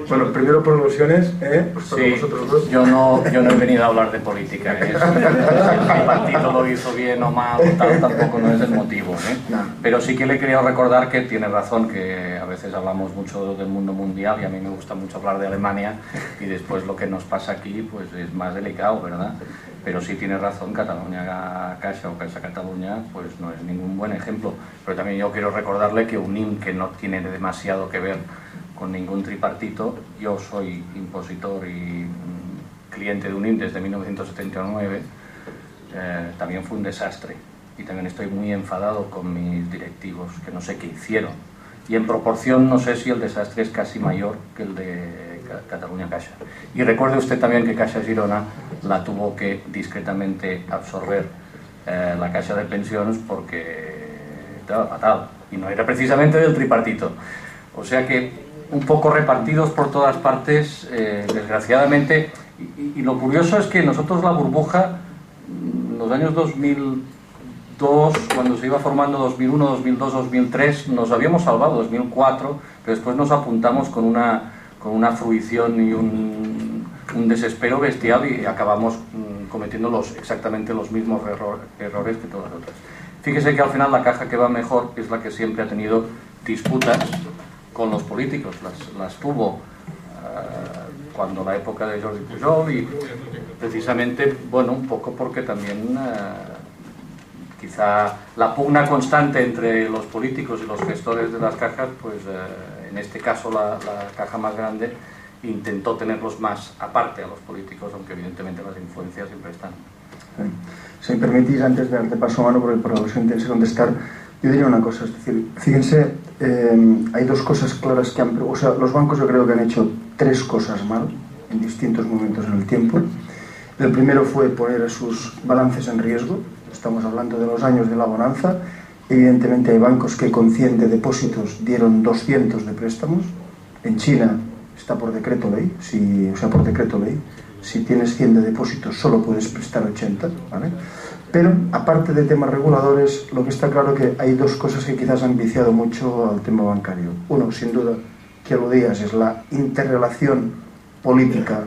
Bueno, primero por alusiones, pues para Sí, vosotros dos. yo no he venido a hablar de política, ¿eh? Si el partido lo hizo bien o mal o tal, tampoco no es el motivo, ¿eh? No. Pero sí que le quería recordar que tiene razón, que a veces hablamos mucho del mundo mundial y a mí me gusta mucho hablar de Alemania y después lo que nos pasa aquí pues es más delicado, ¿verdad? Pero sí tiene razón, Catalunya Caixa o Caixa Catalunya pues no es ningún buen ejemplo. Pero también yo quiero recordarle que UNIM, que no tiene demasiado que ver con ningún tripartito, yo soy impositor y cliente de UNIM desde 1979, también fue un desastre y también estoy muy enfadado con mis directivos, que no sé qué hicieron, y en proporción no sé si el desastre es casi mayor que el de Catalunya Caixa. Y recuerde usted también que Caixa Girona la tuvo que discretamente absorber la Caixa de Pensiones porque estaba fatal y no era precisamente del tripartito. O sea que un poco repartidos por todas partes, desgraciadamente, y lo curioso es que nosotros la burbuja, en los años 2002, cuando se iba formando 2001, 2002, 2003, nos habíamos salvado, 2004, pero después nos apuntamos con una fruición y un desespero bestial y acabamos cometiendo exactamente los mismos errores que todas las otras. Fíjese que al final la caja que va mejor es la que siempre ha tenido disputas con los políticos, las tuvo cuando la época de Jordi Pujol y precisamente, bueno, un poco porque también quizá la pugna constante entre los políticos y los gestores de las cajas, pues en este caso la caja más grande intentó tenerlos más aparte a los políticos, aunque evidentemente las influencias siempre están. Si me permitís, antes de darte paso a mano, porque por alusión tienes que contestar, yo diría una cosa, es decir, fíjense, hay dos cosas claras que han... O sea, los bancos yo creo que han hecho tres cosas mal en distintos momentos en el tiempo. El primero fue poner sus balances en riesgo. Estamos hablando de los años de la bonanza. Evidentemente hay bancos que con 100 de depósitos dieron 200 de préstamos. En China está por decreto ley, por decreto ley. Si tienes 100 de depósitos solo puedes prestar 80, ¿vale? Pero, aparte de temas reguladores, lo que está claro que hay dos cosas que quizás han viciado mucho al tema bancario. Uno, sin duda, que aludías, es la interrelación política,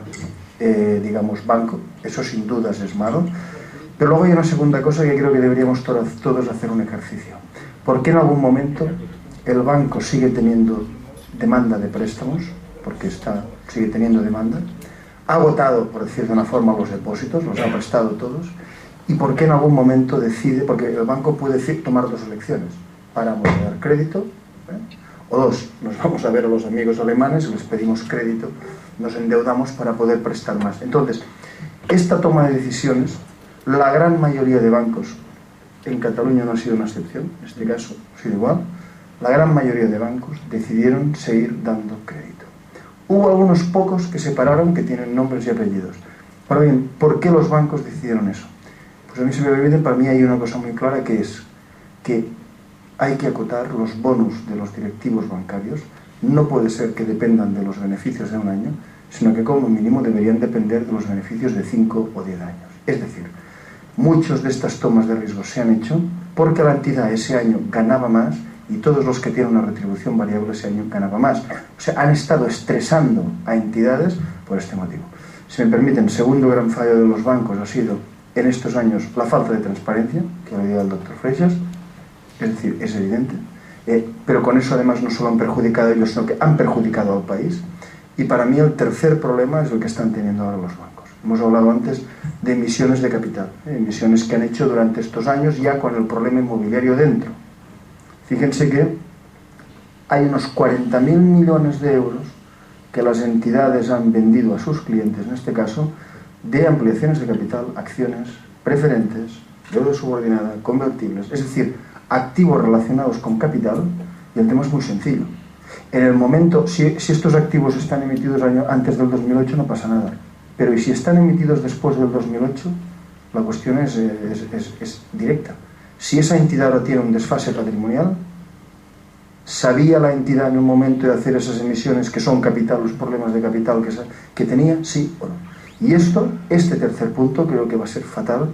digamos, banco. Eso sin dudas es malo. Pero luego hay una segunda cosa que creo que deberíamos todos hacer un ejercicio. ¿Por qué en algún momento el banco sigue teniendo demanda de préstamos? Porque sigue teniendo demanda. Ha agotado, por decir de una forma, los depósitos, los ha prestado todos. ¿Y por qué en algún momento decide? Porque el banco puede tomar dos elecciones. Paramos de dar crédito, o dos, nos vamos a ver a los amigos alemanes, les pedimos crédito, nos endeudamos para poder prestar más. Entonces, esta toma de decisiones, la gran mayoría de bancos, en Cataluña no ha sido una excepción, en este caso ha sido igual, la gran mayoría de bancos decidieron seguir dando crédito. Hubo algunos pocos que se pararon, que tienen nombres y apellidos. Ahora bien, ¿por qué los bancos decidieron eso? Pues a mí se me permite, para mí hay una cosa muy clara, que es que hay que acotar los bonus de los directivos bancarios. No puede ser que dependan de los beneficios de un año, sino que como mínimo deberían depender de los beneficios de 5 o 10 años. Es decir, muchas de estas tomas de riesgo se han hecho porque la entidad ese año ganaba más y todos los que tienen una retribución variable ese año ganaba más. O sea, han estado estresando a entidades por este motivo. Si me permiten, el segundo gran fallo de los bancos ha sido en estos años la falta de transparencia, que lo diga el doctor Freixas, es decir, es evidente, pero con eso además no solo han perjudicado a ellos, sino que han perjudicado al país. Y para mí el tercer problema es el que están teniendo ahora los bancos. Hemos hablado antes de emisiones de capital, emisiones que han hecho durante estos años ya con el problema inmobiliario dentro. Fíjense que hay unos 40.000 millones de euros que las entidades han vendido a sus clientes, en este caso, de ampliaciones de capital, acciones, preferentes, deuda subordinada, convertibles, es decir, activos relacionados con capital, y el tema es muy sencillo. En el momento, si estos activos están emitidos antes del 2008 no pasa nada, pero ¿y si están emitidos después del 2008? La cuestión es directa. Si esa entidad ahora tiene un desfase patrimonial, ¿sabía la entidad en el momento de hacer esas emisiones que son capital, los problemas de capital que tenía? Sí o no. Y este tercer punto creo que va a ser fatal,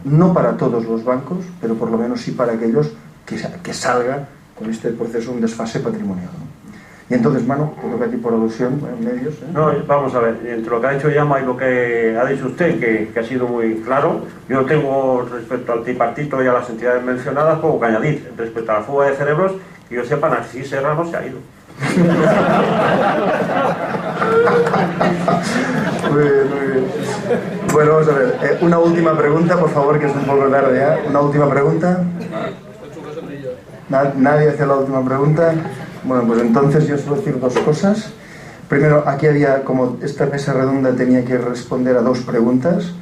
no para todos los bancos, pero por lo menos sí para aquellos que salga con este proceso un desfase patrimonial, ¿no? Y entonces, Manu, te toca a ti por alusión en medios. No, vamos a ver, entre lo que ha dicho Llama y lo que ha dicho usted, que ha sido muy claro, yo tengo respecto al tripartito y a las entidades mencionadas poco que añadir. Respecto a la fuga de cerebros, que yo sepa, Narcís Serrano se ha ido. Muy bien, muy bien. Bueno, vamos a ver, una última pregunta, por favor, que es un poco tarde ya. Una última pregunta. Nadie hace la última pregunta. Bueno, pues entonces yo suelo decir dos cosas. Primero, aquí había, como esta mesa redonda tenía que responder a dos preguntas.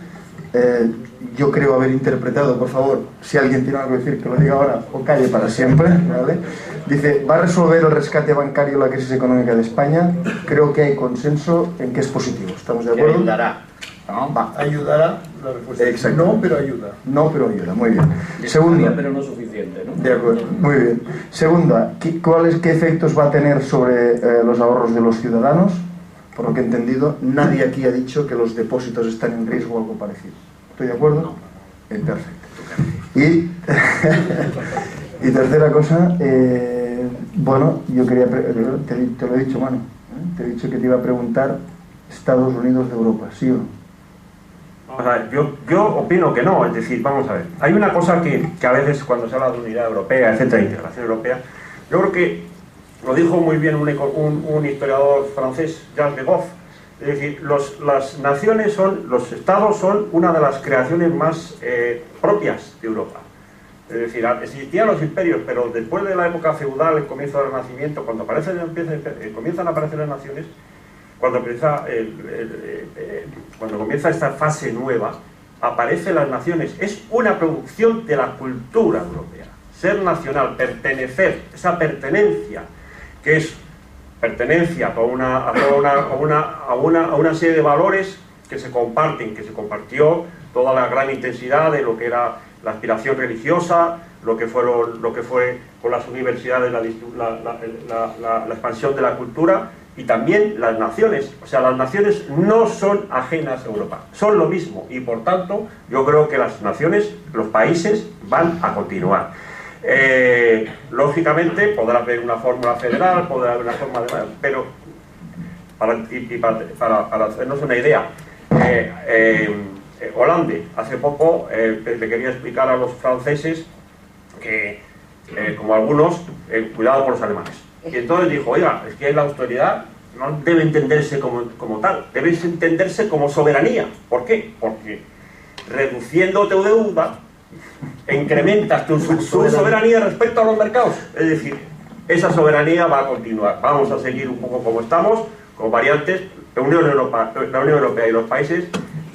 Yo creo haber interpretado, por favor, si alguien tiene algo que decir, que lo diga ahora o calle para siempre, ¿vale? Dice, ¿va a resolver el rescate bancario la crisis económica de España? Creo que hay consenso en que es positivo. ¿Estamos de acuerdo? Que ayudará. ¿No? Va. Ayudará, la respuesta. Exacto. No, pero ayuda. No, pero ayuda, muy bien. Segunda, pero no suficiente, ¿no? de acuerdo, muy bien. Segunda, ¿qué efectos va a tener sobre los ahorros de los ciudadanos? Por lo que he entendido, nadie aquí ha dicho que los depósitos están en riesgo o algo parecido. ¿Estoy de acuerdo? No. Perfecto. Y, y tercera cosa, bueno, yo quería, te lo he dicho, Manu, te he dicho que te iba a preguntar Estados Unidos de Europa, ¿sí o no? Vamos a ver, yo opino que no, es decir, vamos a ver, hay una cosa que a veces cuando se habla de unidad europea, etcétera, integración europea, yo creo que lo dijo muy bien un historiador francés, Jacques de Goff, es decir, las naciones los estados son una de las creaciones más propias de Europa. Es decir, existían los imperios, pero después de la época feudal, el comienzo del Renacimiento, cuando comienzan a aparecer las naciones, cuando comienza esta fase nueva, aparecen las naciones. Es una producción de la cultura europea. Ser nacional, pertenecer, esa pertenencia, que es pertenencia a una serie de valores que se comparten, que se compartió toda la gran intensidad de lo que era la aspiración religiosa, lo que fue con las universidades la expansión de la cultura, y también las naciones. O sea, las naciones no son ajenas a Europa, son lo mismo, y por tanto yo creo que las naciones, los países van a continuar. Lógicamente podrá haber una fórmula federal, podrá haber una forma de... pero para hacernos una idea, Hollande hace poco le quería explicar a los franceses que, como algunos, cuidado con los alemanes. Y entonces dijo, oiga, es que la austeridad no debe entenderse como tal, debe entenderse como soberanía. ¿Por qué? Porque reduciendo tu deuda, incrementas tu soberanía respecto a los mercados. Es decir, esa soberanía va a continuar. Vamos a seguir un poco como estamos, con variantes. La Unión Europea y los países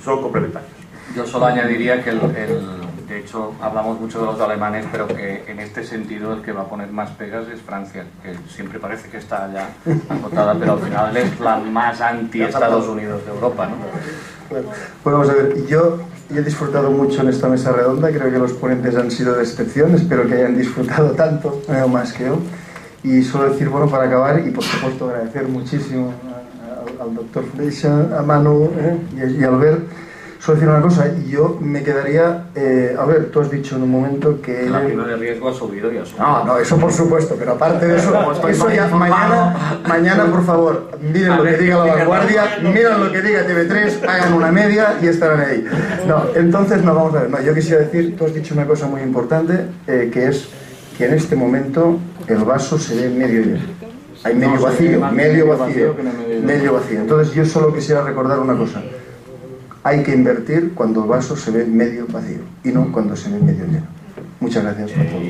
son complementarios. Yo solo añadiría que de hecho hablamos mucho de los alemanes, pero que en este sentido el que va a poner más pegas es Francia, que siempre parece que está ya acotada, pero al final es la más anti-Estados Unidos de Europa, ¿no? Bueno, vamos a ver, yo he disfrutado mucho en esta mesa redonda, creo que los ponentes han sido de excepción, espero que hayan disfrutado tanto o más que yo, y solo decir, bueno, para acabar, y por supuesto agradecer muchísimo al doctor Freixa, a Manu y a Albert. Solo decir una cosa, yo me quedaría... a ver, tú has dicho en un momento que... La prima de riesgo ha subido y ha subido. No, eso por supuesto, pero aparte de eso ya mañana, por favor, miren lo que diga La Vanguardia, miren lo que diga TV3, hagan una media y estarán ahí. No, entonces no, vamos a ver, no, yo quisiera decir, tú has dicho una cosa muy importante, que es que en este momento el vaso se ve medio lleno. Hay medio vacío. Entonces yo solo quisiera recordar una cosa. Hay que invertir cuando el vaso se ve medio vacío y no cuando se ve medio lleno. Muchas gracias por todo.